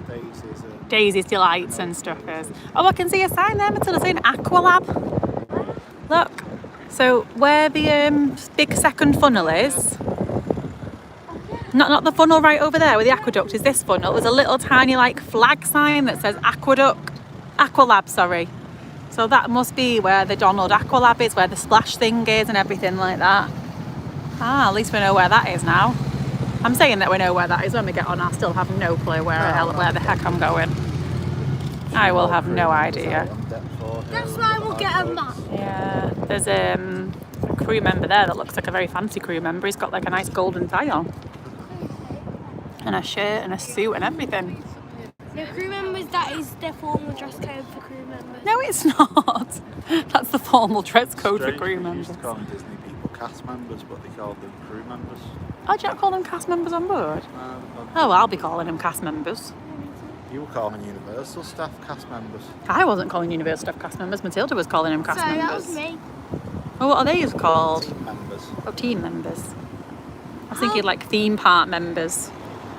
Daisy's. Daisy's Delights and stuff is. Oh, I can see a sign there, Matilda, saying Aqualab. Look. So where the big second funnel is, not the funnel right over there where the aqueduct is, this funnel, there's a little tiny like flag sign that says aqueduct. Aqualab, sorry. So that must be where the Donald Aqualab is, where the splash thing is and everything like that. Ah, at least we know where that is now. I'm saying that we know where that is. When we get on, I'll still have no clue where the heck I'm going. I will have no idea. That's why we'll get a map. Yeah, there's a crew member there that looks like a very fancy crew member. He's got like a nice golden tie on. And a shirt and a suit and everything. The crew members, that is their formal dress code for crew members. No, it's not. That's the formal dress code for crew They members. used to call them Disney people cast members, but they called them crew members. Oh, do you not call them cast members on board? No, Oh, I'll be calling them cast members. you were calling Universal staff cast members. I wasn't calling Universal staff cast members. Matilda was calling them cast So members. that was me. Oh, what are they called? Team members. Oh, team members. I was thinking like theme park members.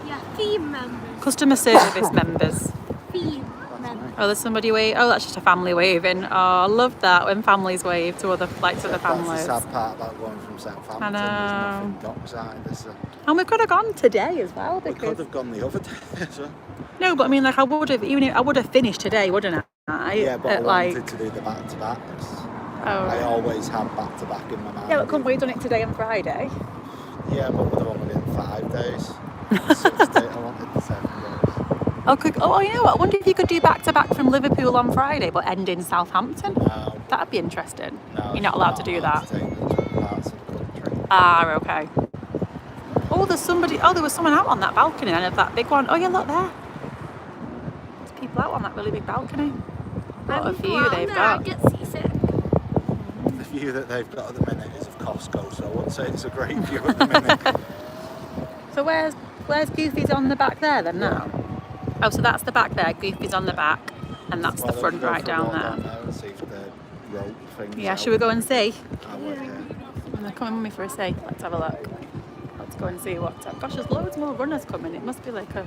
Yeah, theme members. Customer service members. Theme members. Oh, there's somebody wave. Oh, that's just a family waving. Oh, I love that when families wave to other families. That's the sad part about going from Southampton. I know. There's nothing dockside. And we could have gone today as well We because could have gone the other day. So. no, but I mean, like I would have I would have finished today, wouldn't I? Yeah, but I At, wanted to do the back-to-backs. Oh. I always have back-to-back in my mind. Yeah, but couldn't we have done it today and Friday? Yeah, but would have only been 5 days. 6 days. I wanted the 7 days. Oh, you know what? I wonder if you could do back-to-back from Liverpool on Friday, but end in Southampton. No. That'd be interesting. No, You're not allowed to do that. To take them to parts of the country. Ah, okay. Oh, there's somebody. Oh, there was someone out on that balcony then of that big one. Oh, yeah, look there. There's people out on that really big balcony. What a view they've I got. get seasick. The view that they've got at the minute is of Costco, so I wouldn't say it's a great view at the minute. So where's Goofy's on the back there then now? Oh, so that's the back there. Goofy's on the back, and that's the front right down there. And see if the rope thing's Yeah, out. should we go and see? I would, yeah. Come on with me for a see. Let's have a look. Let's go and see what's up. Gosh, there's loads more runners coming. It must be like a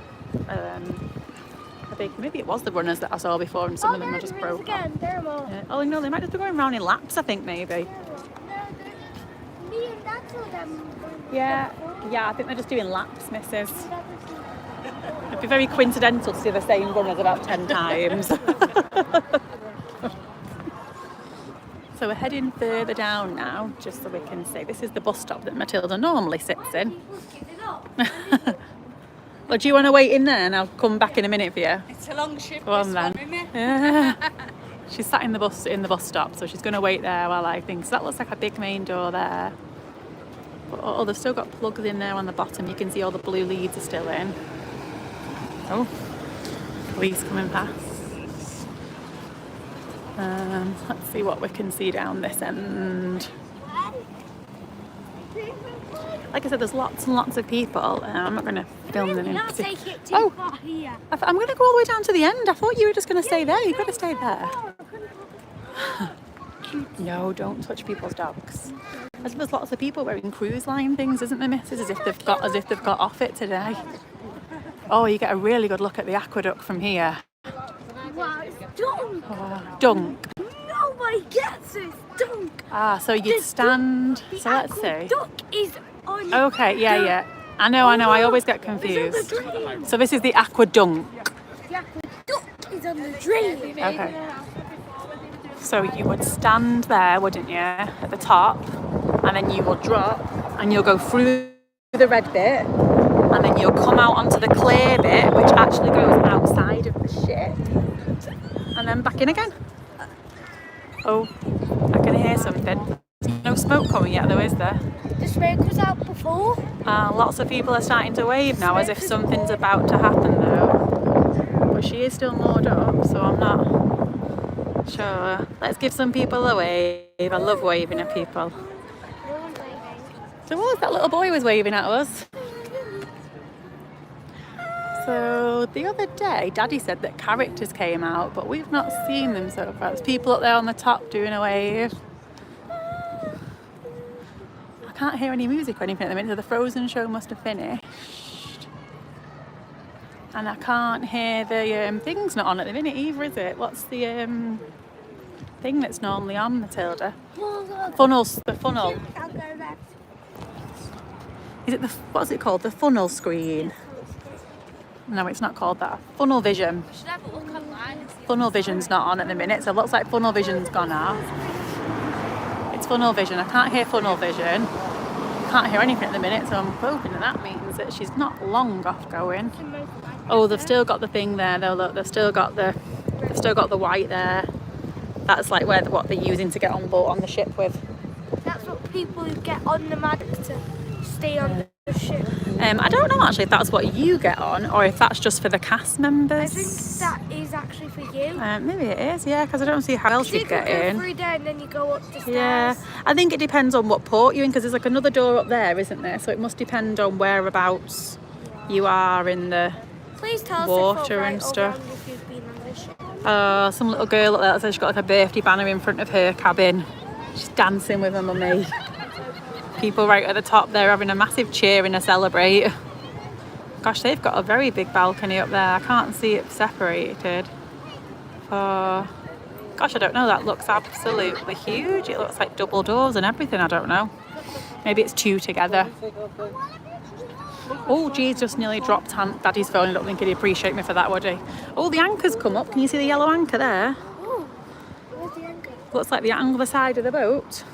big. Maybe it was the runners that I saw before, and some of them are just broke. Again. There more. Yeah. Oh no, they might just be going around in laps. I think maybe. Me and Dad saw them. Yeah, I think they're just doing laps, missus. It'd be very coincidental to see the same runners about 10 times. So we're heading further down now, just so we can see. This is the bus stop that Matilda normally sits in. Well, do you want to wait in there and I'll come back in a minute for you? It's a long shift. Go on then. Isn't it? Yeah. She's sat in the bus stop, so she's going to wait there while I think. So that looks like a big main door there. But, oh, they've still got plugs in there on the bottom. You can see all the blue leads are still in. Oh, police coming past. Let's see what we can see down this end. Like I said, there's lots and lots of people. I'm not going to film them in. Not take it too far here. I'm going to go all the way down to the end. I thought you were just going to stay there. You've got to stay there. No, don't touch people's dogs. I suppose there's lots of people wearing cruise line things, isn't there, missus? As if they've got off it today. Oh, you get a really good look at the aqueduct from here. Wow, it's dunk. Oh, dunk. Nobody gets it. It's dunk. Ah, so you'd stand. So let's see. Dunk is on. Okay, yeah. I know. I always get confused. So this is the aquadunk. The aqueduct is on the drain. Okay. So you would stand there, wouldn't you, at the top, and then you will drop, and you'll go through the red bit, and then you'll come out onto the clear bit, which actually goes outside of the ship, and then back in again. Oh, I can hear something. No smoke coming yet, though, is there? The smoke was out before. Lots of people are starting to wave now, as if something's about to happen, though. But she is still moored up, so I'm not sure. Let's give some people a wave. I love waving at people. So what was that little boy was waving at us? So the other day, Daddy said that characters came out, but we've not seen them so far. There's people up there on the top doing a wave. I can't hear any music or anything at the minute, so the Frozen show must have finished. And I can't hear the thing's not on at the minute either, is it? What's the thing that's normally on, Matilda? Funnels, the funnel. Is it what's it called? The funnel screen? No, it's not called that. Funnel vision. Should have a look online and see funnel vision's not on at the minute, so it looks like funnel vision's gone off. It's funnel vision. I can't hear funnel vision. Can't hear anything at the minute, so I'm hoping that means that she's not long off going. Oh, they've still got the thing there though. Look, they've still got the white there. That's like what they're using to get on board on the ship with. That's what people get on the Magic to stay on the ship. I don't know actually if that's what you get on or if that's just for the cast members. I think that is actually for you. Maybe it is, yeah, because I don't see how else you'd get in. You go through there and then you go up the stairs. Yeah, I think it depends on what port you're in, because there's like another door up there, isn't there? So it must depend on whereabouts you are in the Please tell water us and stuff. if you've been on the ship. Some little girl up there that says she's got like a birthday banner in front of her cabin. She's dancing with her mummy. People right at the top there having a massive cheer and a celebrate. Gosh, they've got a very big balcony up there. I can't see it separated. Gosh, I don't know. That looks absolutely huge. It looks like double doors and everything. I don't know. Maybe it's two together. Oh, geez, just nearly dropped Daddy's phone. I don't think he'd appreciate me for that, would he? Oh, the anchor's come up. Can you see the yellow anchor there? Oh, where's the anchor? Looks like the other side of the boat.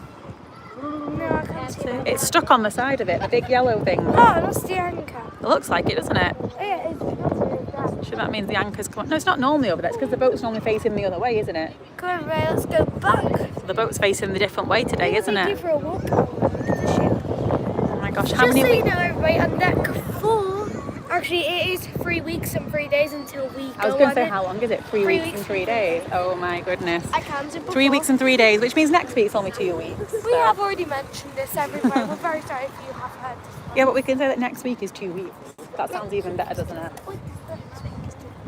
No, I can't see it. It's stuck on the side of it, the big yellow thing. Oh, that's the anchor. It looks like it, doesn't it? Oh, yeah, it's that. Sure, that means the anchor's come up. No, it's not normally over there. It's because the boat's normally facing the other way, isn't it? Come on, Ray, let's go back. So the boat's facing the different way today, isn't Take you it? for a walk around the ship. Oh my gosh, how Just many so you weeks? know, everybody, on deck 4, actually it is 3 weeks and 3 days until we go I was going to on say, it. how long is it? 3 weeks and 3 days. Oh my goodness. I counted before. 3 weeks and 3 days, which means next week's only 2 weeks. We have already mentioned this, everybody. We're very sorry if you have heard this one. Yeah, but we can say that next week is 2 weeks. That sounds even better, doesn't it?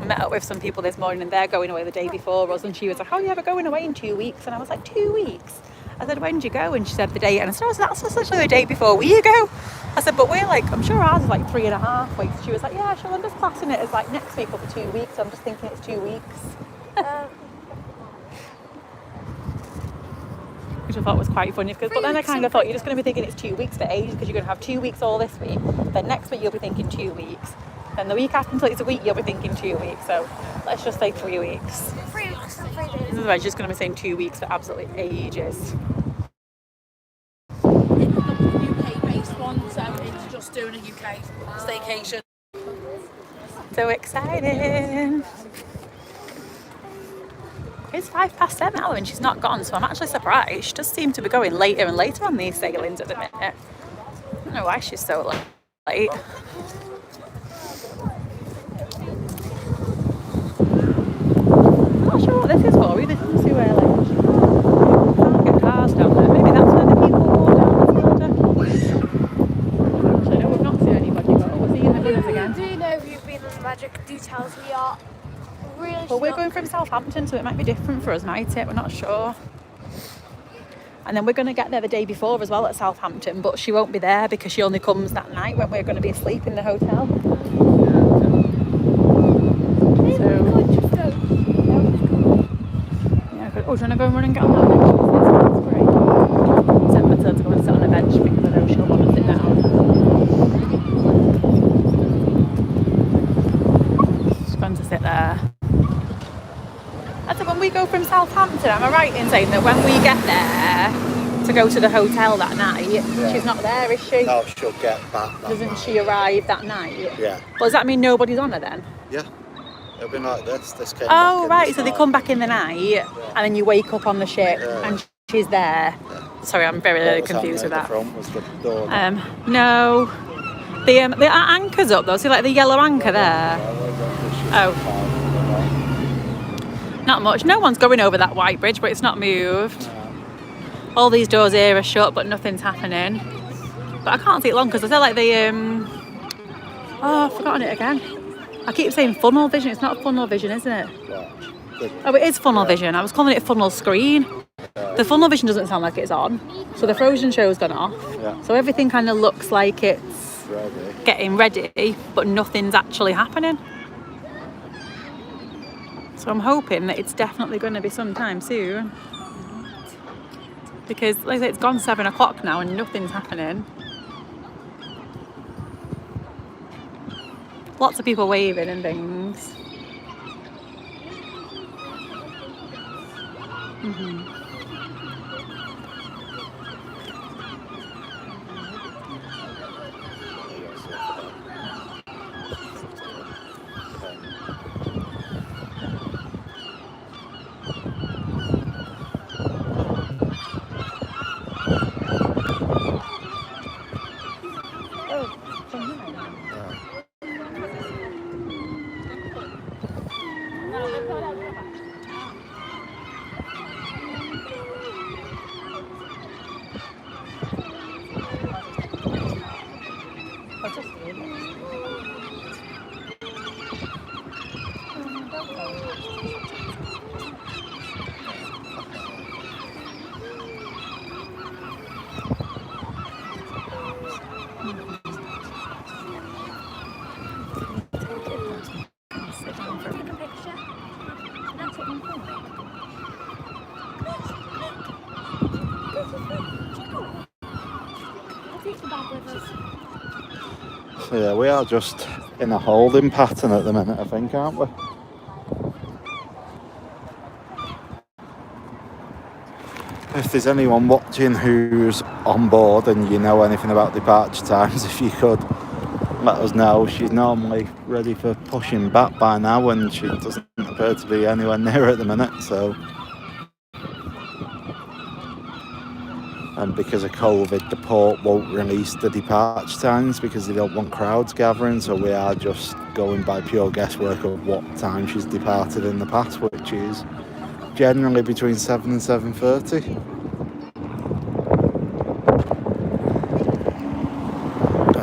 I met up with some people this morning and they're going away the day before us, and she was like, oh yeah, we're going away in 2 weeks. And I was like, 2 weeks? I said, when did you go? And she said the date. And I said, oh, so that's essentially the day before we go. I said, but we're like, I'm sure ours is like 3.5 weeks. She was like, yeah, sure, I'm just classing it as like next week or for 2 weeks. So I'm just thinking it's 2 weeks. Which I thought was quite funny, because but then I kind of thought you're just going to be thinking it's 2 weeks for ages, because you're going to have 2 weeks all this week. Then next week you'll be thinking 2 weeks. Then the week after, until it's a week, you'll be thinking 2 weeks. So let's just say 3 weeks. 3 weeks and 3 days. Otherwise, you're just going to be saying 2 weeks for absolutely ages. UK-based one, so it's just doing a UK staycation. So exciting. It's 7:05 now and she's not gone, so I'm actually surprised. She does seem to be going later and later on these sailings at the minute. I don't know why she's so late. I'm not sure what this is for either. Let's see where like can't get cars down there. Maybe that's where the people go down the water. Actually, no, we've not seen anybody, but we'll see in the minutes again. Do you know if you've been on the Magic? Do tell us. We are really Well, we're stuck. going from Southampton, so it might be different for us, might it? We're not sure. And then we're going to get there the day before as well at Southampton, but she won't be there because she only comes that night when we're going to be asleep in the hotel. Maybe we could just go. Yeah, good. Oh, do you want to go and run and get on that bench? That's great. Send Matilda to go and sit on a bench because I know she'll want to sit down. She's going to sit there. I said, when we go from Southampton, am I right in saying that when we get there to go to the hotel that night, she's not there, is she? No, she'll get back that Doesn't night. she arrive that night? Yeah. Well, does that mean nobody's on her then? Yeah. It'll be like this. This came Oh, back in right. this So they night. come back in the night and then you wake up on the ship and she's there. Sorry, I'm very What was confused with on that. the front was the door. No. The anchor's up though. See, like the yellow anchor there. Oh. Not much. No one's going over that white bridge, but it's not moved. All these doors here are shut, but nothing's happening. But I can't see it long because I feel like the oh, I've forgotten it again. I keep saying funnel vision. It's not funnel vision, isn't it? Oh, it is funnel vision. I was calling it funnel screen. The funnel vision doesn't sound like it's on. So the frozen show's gone off. Yeah. So everything kind of looks like it's Ready. getting ready, but nothing's actually happening. So I'm hoping that it's definitely going to be sometime soon. Because, like I say, it's gone 7 o'clock now and nothing's happening. Lots of people waving and things. So yeah, we are just in a holding pattern at the minute, I think, aren't we? If there's anyone watching who's on board and you know anything about departure times, if you could let us know. She's normally ready for pushing back by now, and she doesn't appear to be anywhere near at the minute. So, and because of COVID, the port won't release the departure times because they don't want crowds gathering. So we are just going by pure guesswork of what time she's departed in the past, which is generally between 7 and 7:30.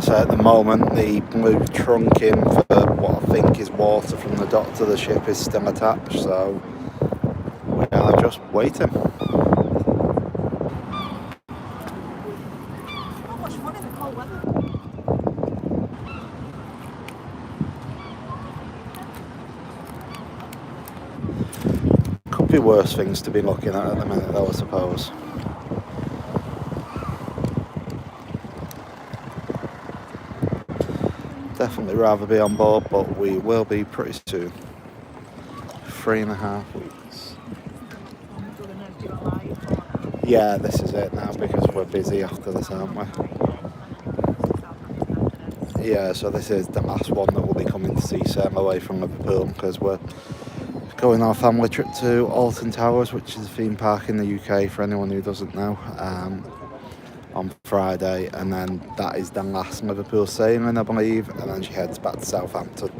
So at the moment, the blue trunking for what I think is water from the dock to the ship is still attached. So we are just waiting. Could be worse things to be looking at the minute, though, I suppose. Definitely rather be on board, but we will be pretty soon. 3.5 weeks. Yeah, this is it now because we're busy after this, aren't we? Yeah, so this is the last one that we'll be coming to see sail away from Liverpool because we're going on a family trip to Alton Towers, which is a theme park in the UK for anyone who doesn't know, on Friday, and then that is the last Liverpool sailing, I believe, and then she heads back to Southampton.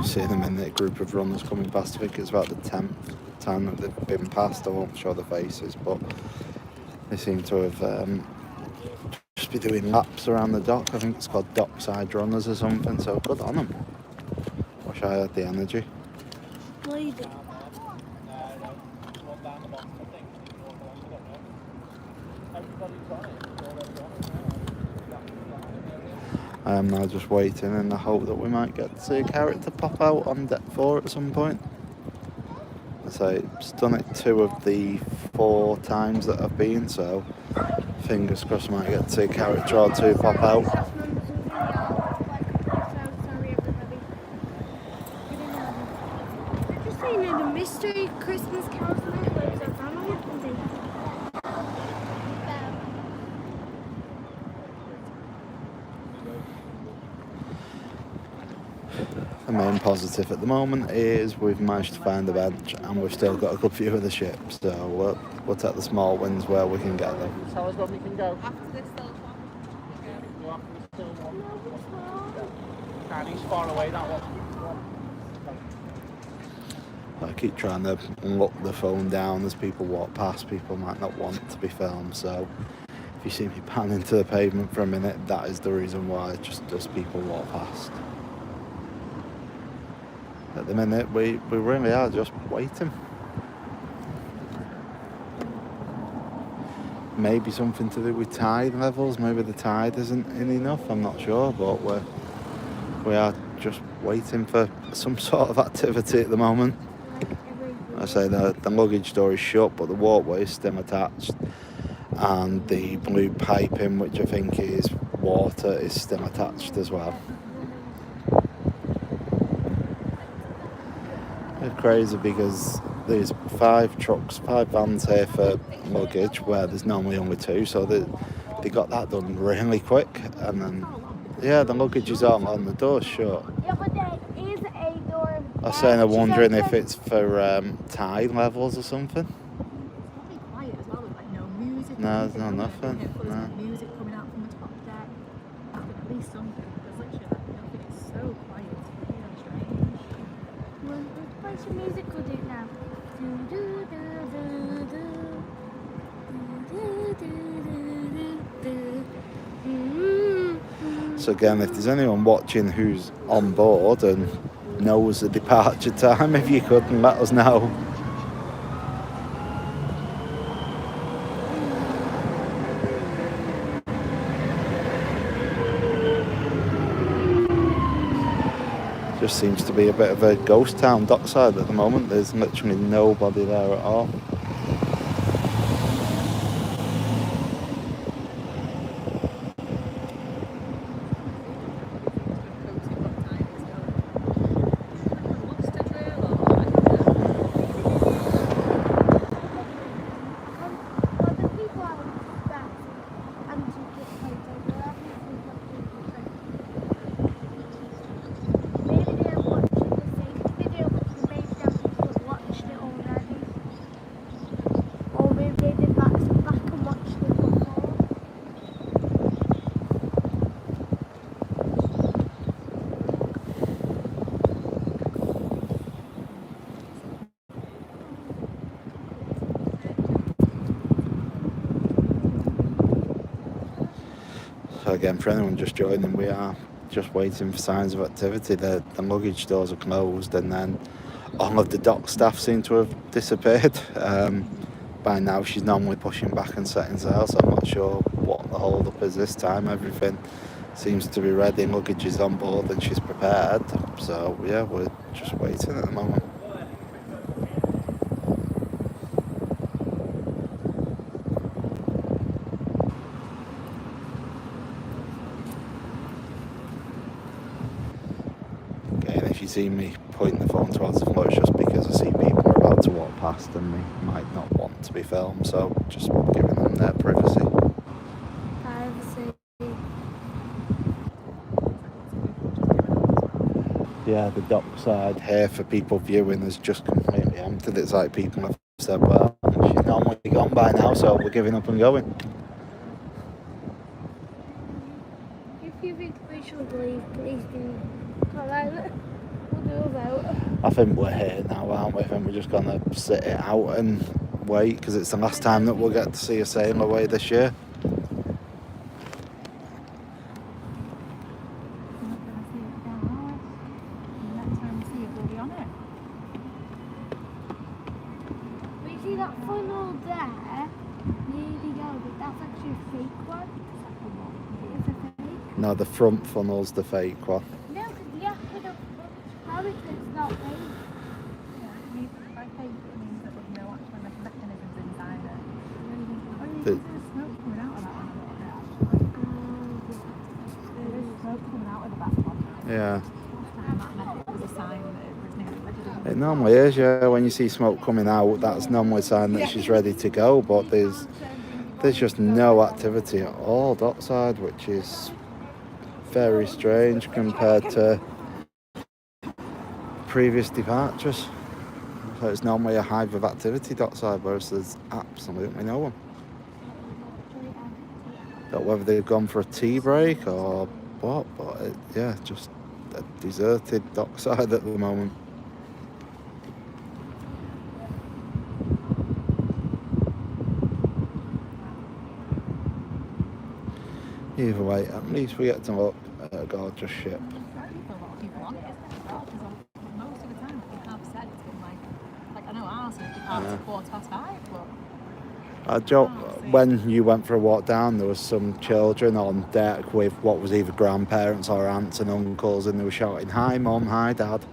Seeing them in the group of runners coming past. I think it's about the 10th time that they've been past. I won't show the faces, but they seem to have just be doing laps around the dock. I think it's called dockside runners or something, so good on them. Wish I had the energy. I am now just waiting in the hope that we might get to see a character pop out on deck 4 at some point. I say it's done it 2 of the 4 times that I've been, so fingers crossed I might get to see a character or 2 pop out. Just so you know, the mystery Christmas carols tonight, so family and The main positive at the moment is we've managed to find a bench and we've still got a good view of the ship, so we'll take the small wins where we can get them. Tell us when we can go. After this still one. Go after this still one. And he's far away, that one. I keep trying to look the phone down as people walk past. People might not want to be filmed, so if you see me pan into the pavement for a minute, that is the reason why, just as people walk past. At the minute, we really are just waiting. maybe something to do with tide levels. Maybe the tide isn't in enough. I'm not sure, but we are just waiting for some sort of activity at the moment. I say the luggage door is shut, but the walkway is still attached, and the blue piping, which I think is water, is still attached as well. It's crazy because there's 5 vans here for luggage where there's normally only 2, so they got that done really quick, and then the luggage is on the door's shut. Yeah, but there is a door. I was saying I'm wondering if it's for tide levels or something. It's probably quiet as well, with like no music. No, there's no nothing. There's No. like music coming out from the top deck. At least something. There's literally like nothing. It's so quiet. It's really strange. Well, let's play some music with it now. Do, do, do, do, do. Do, do, do, do, do. So again, if there's anyone watching who's on board and knows the departure time, if you could let us know. Just seems to be a bit of a ghost town dockside at the moment. There's literally nobody there at all. Well, the people are back and to get photos. They're obviously not people maybe they're watching the same video, but maybe them people have watched it already. Or maybe they did back and watched it before. So again, for anyone just joining, we are just waiting for signs of activity. The luggage doors are closed, and then all of the dock staff seem to have disappeared. By now, she's normally pushing back and setting sail, so I'm not sure what the hold up is this time. Everything seems to be ready, luggage is on board, and she's prepared. So yeah, we're just waiting at the moment. If you see me pointing the phone towards the floor, it's just because I see people are about to walk past and they might not want to be filmed, so just giving them their privacy. Privacy. Yeah, the dockside here for people viewing is just completely empty. It's like people have said, well, she's normally gone by now, so we're giving up and going. If you think we should leave, please do comment. We'll do a vote. I think we're here now, aren't we? I think we're just going to sit it out and wait, because it's the last time that we'll get to see a sail away this year. You're not going to see it now. The next time you see it, we'll be on it. But you see that funnel there? Near the yellow, but that's actually a fake one. It's a fake. No, the front funnel's the fake one. No, because the after the how is it's not fake? Yeah, by fake, it means that there's no actual mechanisms inside it. Oh, you The- can see the smoke coming out of that one a little bit. There's smoke coming out of the back one. Yeah. And that meant it was a sign that it was nearly ready to go. It normally is, yeah. When you see smoke coming out, that's normally a sign that she's ready to go, but there's just no activity at all dockside, which is very strange compared to previous departures. So it's normally a hive of activity dockside, whereas there's absolutely no one. Don't know whether they've gone for a tea break or what, but just a deserted dockside at the moment. Either way, at least we get to look at a gorgeous ship. For a lot of people on it, isn't it, as well? Because most of the time, they have said it's been like I know ours is departed at 5:15, but Joe, when you went for a walk down, there was some children on deck with what was either grandparents or aunts and uncles, and they were shouting, "Hi, Mum, hi, Dad."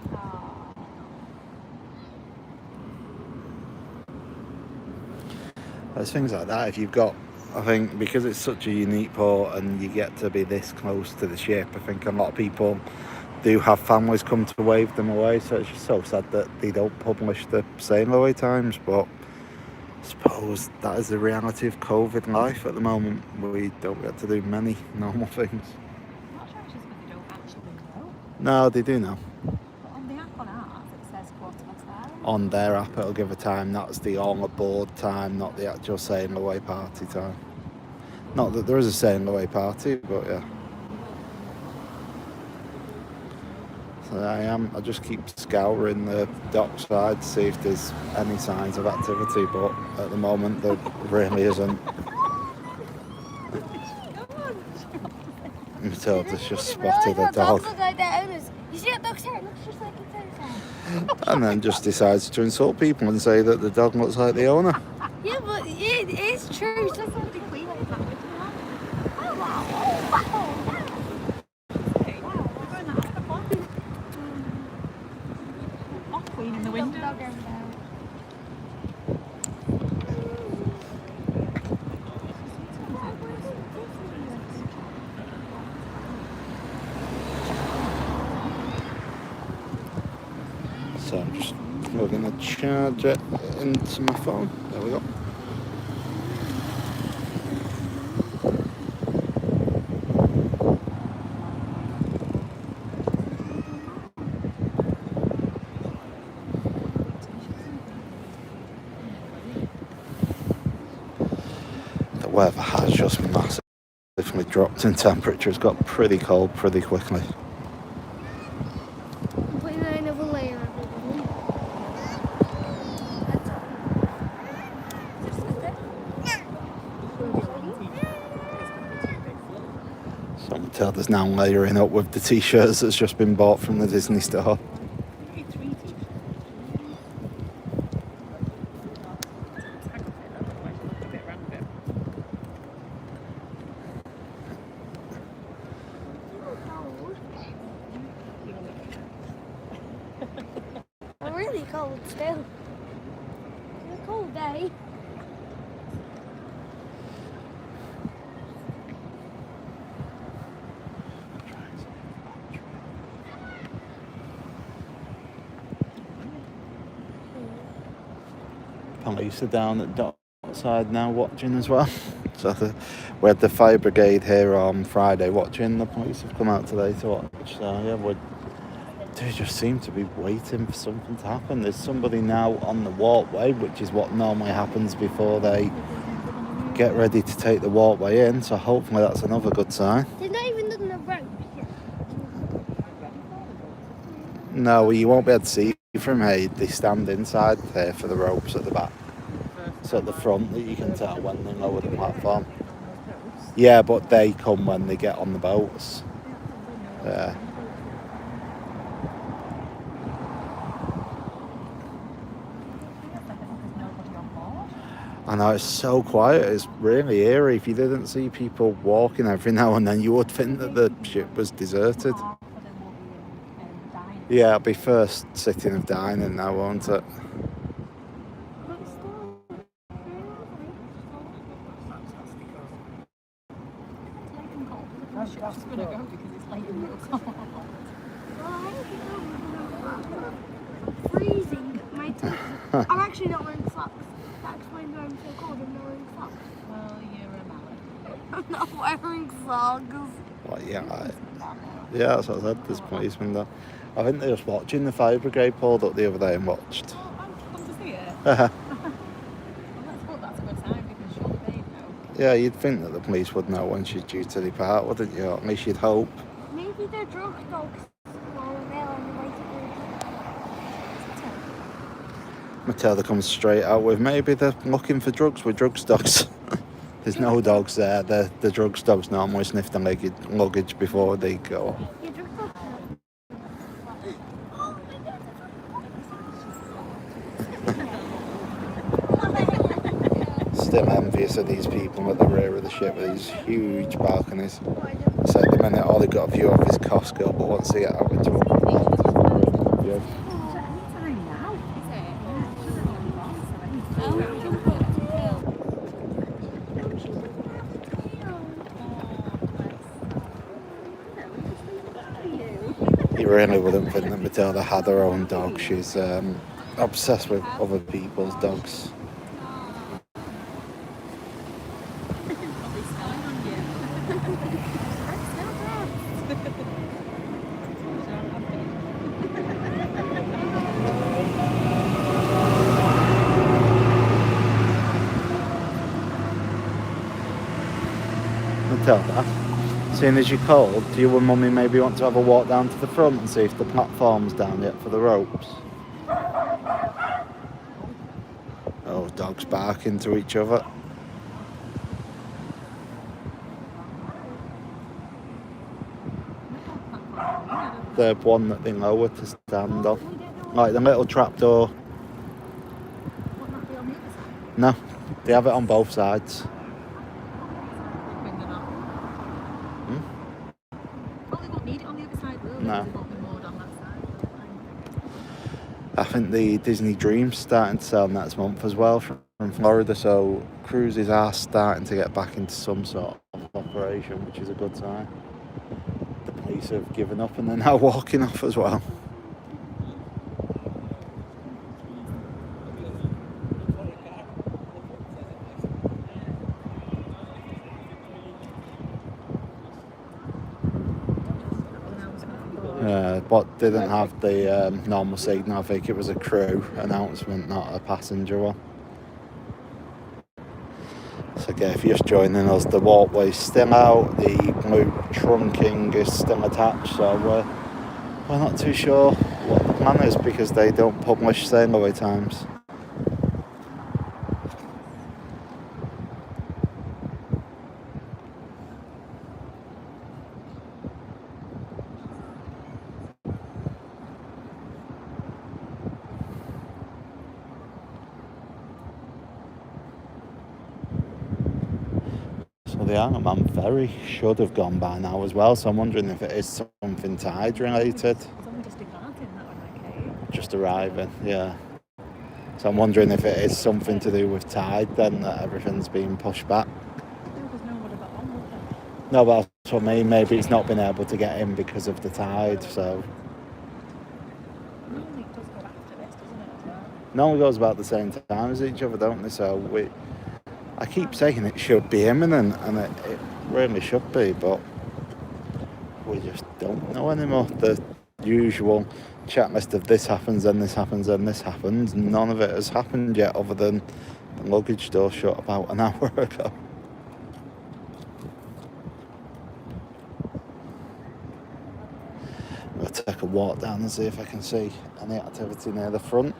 There's things like that. If you've got, I think, because it's such a unique port and you get to be this close to the ship, I think a lot of people do have families come to wave them away, so it's just so sad that they don't publish the sailing away times, but I suppose that is the reality of COVID life at the moment. We don't get to do many normal things. I'm not sure it's just because they don't actually know. No, they do know. But on the app on ours, it says 7:45. On their app, it'll give a time. That's the all aboard time, not the actual sailing away party time. Not that there is a sailing away party, but yeah. So I just keep scouring the dockside to see if there's any signs of activity, but at the moment there really isn't. Matilda's just spotted a dog. Dogs look like their owners. You see that dog's hair? It looks just like its own hair. And then just decides to insult people and say that the dog looks like the owner. Yeah, but it is true. It's just like the queen like that. Oh wow! Oh wow! Queen in the window. So I'm just plugging the charger into my phone. There we go. The weather has just massively dropped in temperature. It's got pretty cold pretty quickly. I'm putting another layer of it. So Matilda's now layering up with the t-shirts that's just been bought from the Disney store. I'm really cold still. It's a cold day. Police are down at dockside now watching as well. So we had the fire brigade here on Friday watching. The police have come out today to watch. So yeah, they just seem to be waiting for something to happen. There's somebody now on the walkway, which is what normally happens before they get ready to take the walkway in. So hopefully that's another good sign. They've not even done the ropes yet. No, well, you won't be able to see from here. They stand inside there for the ropes at the back. So at the front that you can tell when they lower the platform. Yeah, but they come when they get on the boats. Yeah. I know, it's so quiet, it's really eerie. If you didn't see people walking every now and then, you would think that the ship was deserted. Yeah, it'll be first sitting of dining now, won't it? Freezing. My toes. I'm actually not wearing socks. That explains why I'm so cold. I'm not wearing socks. Well, you're a mallet. I'm not wearing socks. Well, yeah, yeah, that's what I said, there's policemen there. I think they were just watching the fire brigade pulled up the other day and watched. Oh, I'm come to see it. Well, let's hope that's a good sign because surely they know. Yeah, you'd think that the police would know when she's due to depart, wouldn't you? Or at least you'd hope. Maybe they're drug dogs. Well, they're on the way to Matilda comes straight out with maybe they're looking for drugs with drugs dogs. There's no dogs there. The drugs dogs normally sniff the luggage before they go. Yeah, drug dogs. still envious of these people at the rear of the ship with these huge balconies. So at the minute, all they've got a view of is Costco, but once they get out into a view. You really wouldn't think that Matilda had her own dog. She's obsessed with other people's dogs. Matilda, seeing as you're cold, do you and Mummy maybe want to have a walk down to the front and see if the platform's down yet for the ropes? Oh, dogs barking to each other. The one that they lower to stand on. Like the little trapdoor. No, they have it on both sides. No. I think the Disney Dream's starting to sell next month as well from Florida, so cruises are starting to get back into some sort of operation, which is a good sign. The police have given up and they're now walking off as well. But didn't have the normal signal. I think it was a crew announcement, not a passenger one. So again, if you're just joining us, the walkway's still out, the blue trunking is still attached, so we're not too sure what the plan is because they don't publish sail away times. So the Ironman ferry should have gone by now as well, so I'm wondering if it is something tide related. Just arriving, yeah. So I'm wondering if it is something to do with tide then, that everything's being pushed back. No, but that's what I mean, maybe it's not been able to get in because of the tide, so. Normally goes about the same time as each other, don't they? So I keep saying it should be imminent, and it really should be, but we just don't know anymore. The usual checklist of this happens, then this happens, then this happens. None of it has happened yet, other than the luggage door shut about an hour ago. I'm going to take a walk down and see if I can see any activity near the front.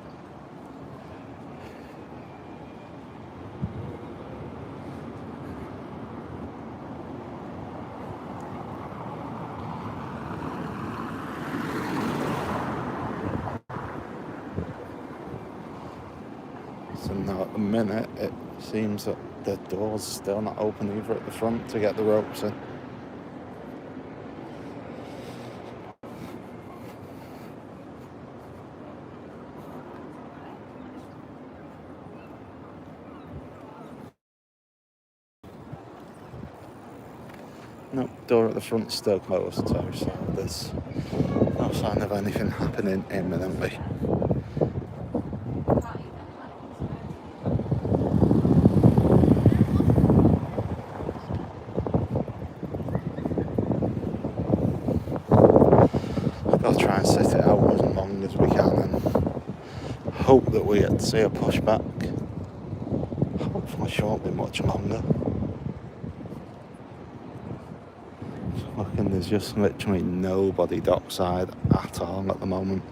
So now at the minute it seems that the door's still not open either at the front to get the ropes in. Nope, door at the front's still closed too, so there's no sign of anything happening imminently. I'll try and sit it out as long as we can and hope that we get to see a pushback. Hopefully it won't be much longer. Looking, there's just literally nobody dockside at all at the moment.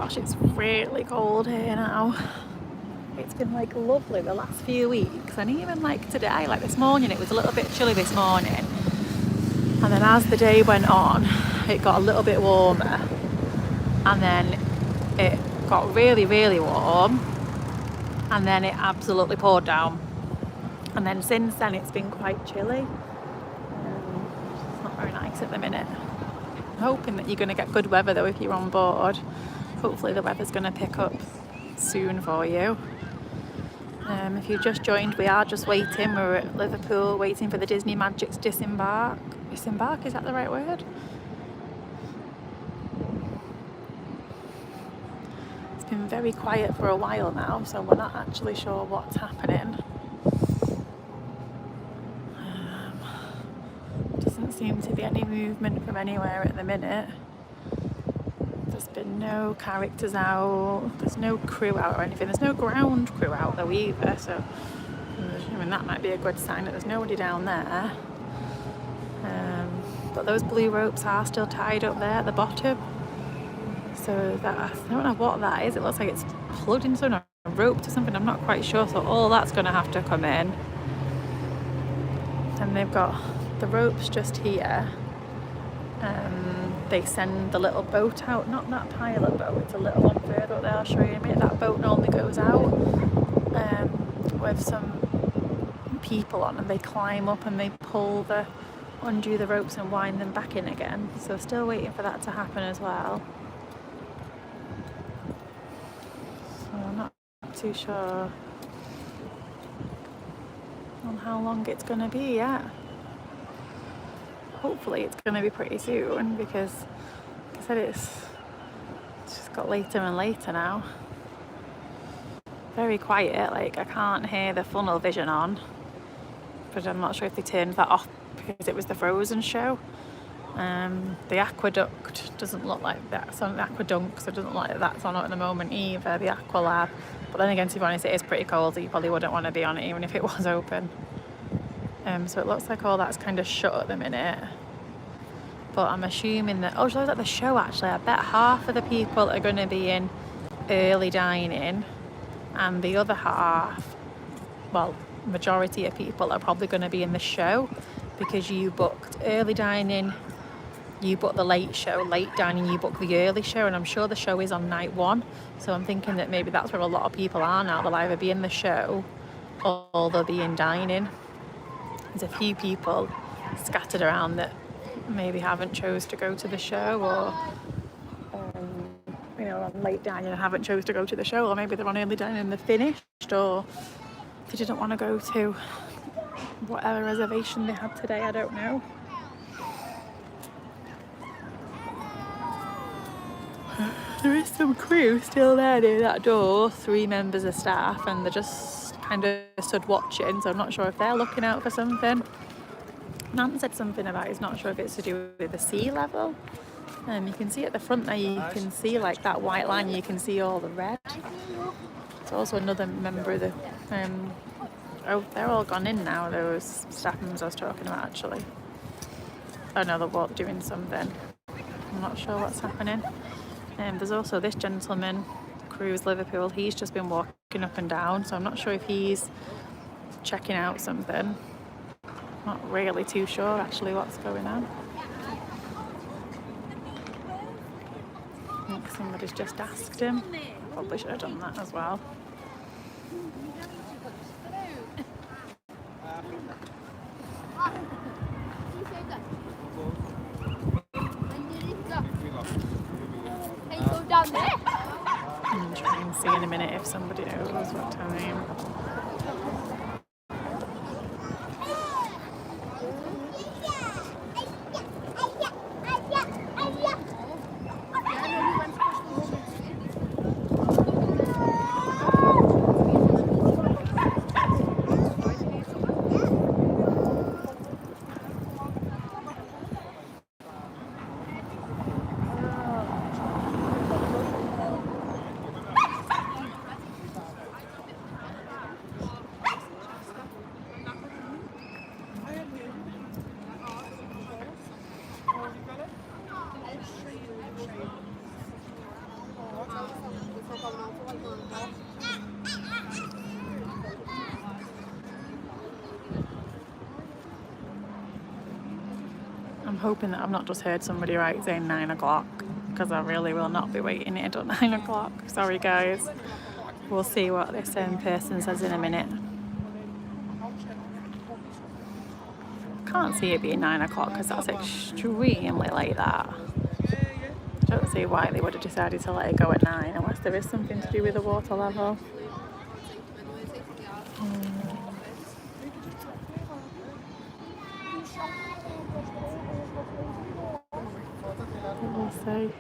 gosh, it's really cold here now. It's been like lovely the last few weeks, and even like today, like this morning, it was a little bit chilly this morning. And then as the day went on, it got a little bit warmer. And then it got really, really warm. And then it absolutely poured down. And then since then, it's been quite chilly. It's not very nice at the minute. I'm hoping that you're going to get good weather though if you're on board. Hopefully the weather's going to pick up soon for you. If you've just joined, we are just waiting. We're at Liverpool waiting for the Disney Magic's disembark. Disembark, is that the right word? It's been very quiet for a while now, so we're not actually sure what's happening. Doesn't seem to be any movement from anywhere at the minute. There's been no characters out, there's no crew out or anything. There's no ground crew out though either, so I mean that might be a good sign that there's nobody down there. But those blue ropes are still tied up there at the bottom. So that, I don't know what that is. It looks like it's plugged into a rope to something, I'm not quite sure. So all that's going to have to come in. And they've got the ropes just here. They send the little boat out, not that pilot boat, it's a little one further up there, I'll show you in a minute. That boat normally goes out with some people on, and they climb up and they undo the ropes and wind them back in again. So still waiting for that to happen as well. So I'm not too sure on how long it's going to be yet. Hopefully it's going to be pretty soon, because like I said, it's just got later and later now. Very quiet, like I can't hear the funnel vision on, but I'm not sure if they turned that off because it was the Frozen show. The aqueduct doesn't look like that's on, the aqueduct, so it doesn't look like that's on at the moment either, the Aqualab. But then again, to be honest, it is pretty cold, so you probably wouldn't want to be on it even if it was open. So it looks like all that's kind of shut at the minute. But I'm assuming that, oh, so at the show actually, I bet half of the people are going to be in early dining, and the other half, well, majority of people are probably going to be in the show, because you booked early dining, you booked the late show, late dining, you booked the early show, and I'm sure the show is on night one. So I'm thinking that maybe that's where a lot of people are now. They'll either be in the show or they'll be in dining. There's a few people scattered around that maybe haven't chose to go to the show, or on late dining and haven't chose to go to the show, or maybe they're on early dining and they're finished, or they didn't want to go to whatever reservation they had today, I don't know. There is some crew still there near that door, 3 members of staff, and they're just kind of stood watching, so I'm not sure if they're looking out for something. Nan said something about he's not sure if it's to do with the sea level. You can see at the front there, you can see like that white line, you can see all the red. There's also another member of the oh, they're all gone in now, those staff members I was talking about actually. Oh no, they're doing something. I'm not sure what's happening. There's also this gentleman, Cruise Liverpool, he's just been walking up and down, so I'm not sure if he's checking out something. Not really too sure actually what's going on. I think somebody's just asked him. Probably should have done that as well. Down there. I'm trying to see in a minute if somebody knows what time. I'm hoping that I've not just heard somebody right saying 9 o'clock, because I really will not be waiting here till 9 o'clock. Sorry guys. We'll see what this person says in a minute. Can't see it being 9 o'clock because that's extremely late that. I don't see why they would have decided to let it go at 9 unless there is something to do with the water level. We'll see.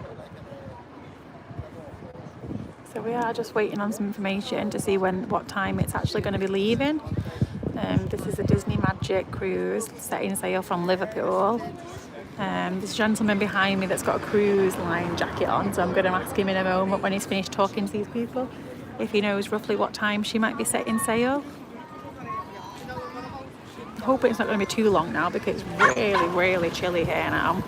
So we are just waiting on some information to see what time it's actually going to be leaving. This is a Disney Magic cruise setting sail from Liverpool. There's a gentleman behind me that's got a cruise line jacket on, so I'm going to ask him in a moment when he's finished talking to these people if he knows roughly what time she might be setting sail. I hope it's not going to be too long now because it's really, really chilly here now.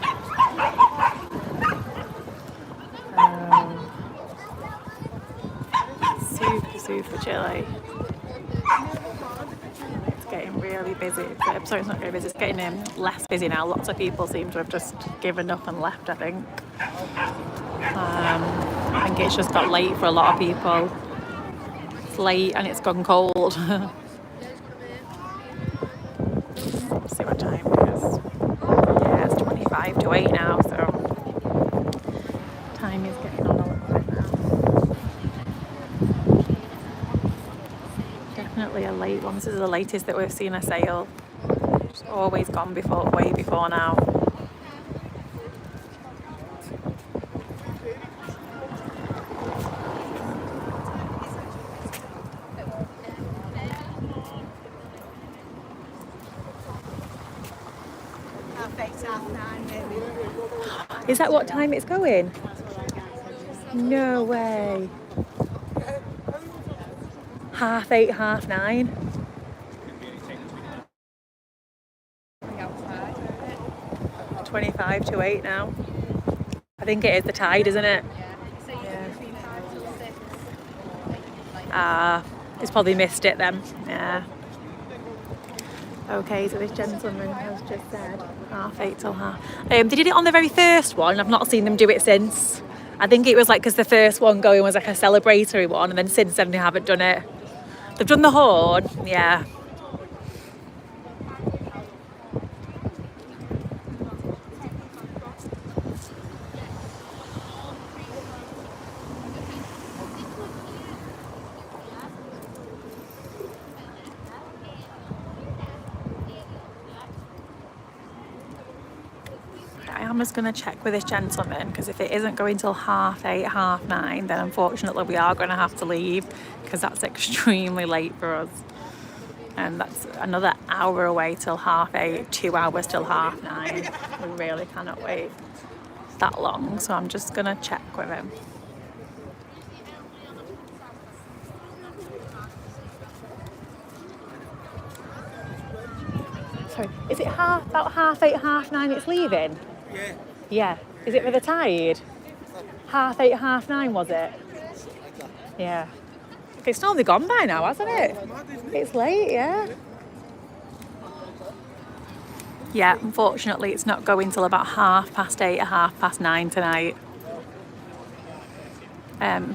Super chilly. It's getting really busy. Sorry, it's not very busy. It's getting less busy now. Lots of people seem to have just given up and left, I think. I think it's just got late for a lot of people. It's late and it's gone cold. Let's see what time it is. Yeah, it's 25 to 8 now, so time is getting on a little bit now. Definitely a late one. This is the latest that we've seen a sail. It's always gone way before now. Is that what time it's going? No way. 8:30, 9:30. 25 to 8 now. I think it is the tide, isn't it? Yeah. He's probably missed it then. Yeah. Okay, so this gentleman has just said 8:30 till half. They did it on the very first one. I've not seen them do it since. I think it was like because the first one going was like a celebratory one, and then since then they haven't done it. They've done the horn, yeah. I'm just going to check with this gentleman because if it isn't going till 8:30, 9:30, then unfortunately we are going to have to leave because that's extremely late for us. And that's another hour away till 8:30, 2 hours till 9:30. We really cannot wait that long, so I'm just going to check with him. Sorry, is it about 8:30, 9:30 it's leaving? Yeah. Yeah. Is it for the tide? 8:30, 9:30 was it? Yeah. It's normally gone by now, hasn't it? It's late, yeah. Yeah, unfortunately it's not going till about 8:30 or 9:30 tonight.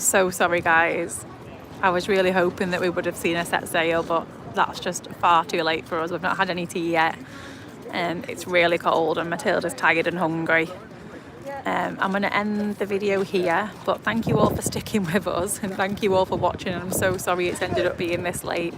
So sorry guys. I was really hoping that we would have seen a set sail, but that's just far too late for us. We've not had any tea yet. It's really cold and Matilda's tired and hungry. I'm going to end the video here, but thank you all for sticking with us and thank you all for watching. I'm so sorry it's ended up being this late.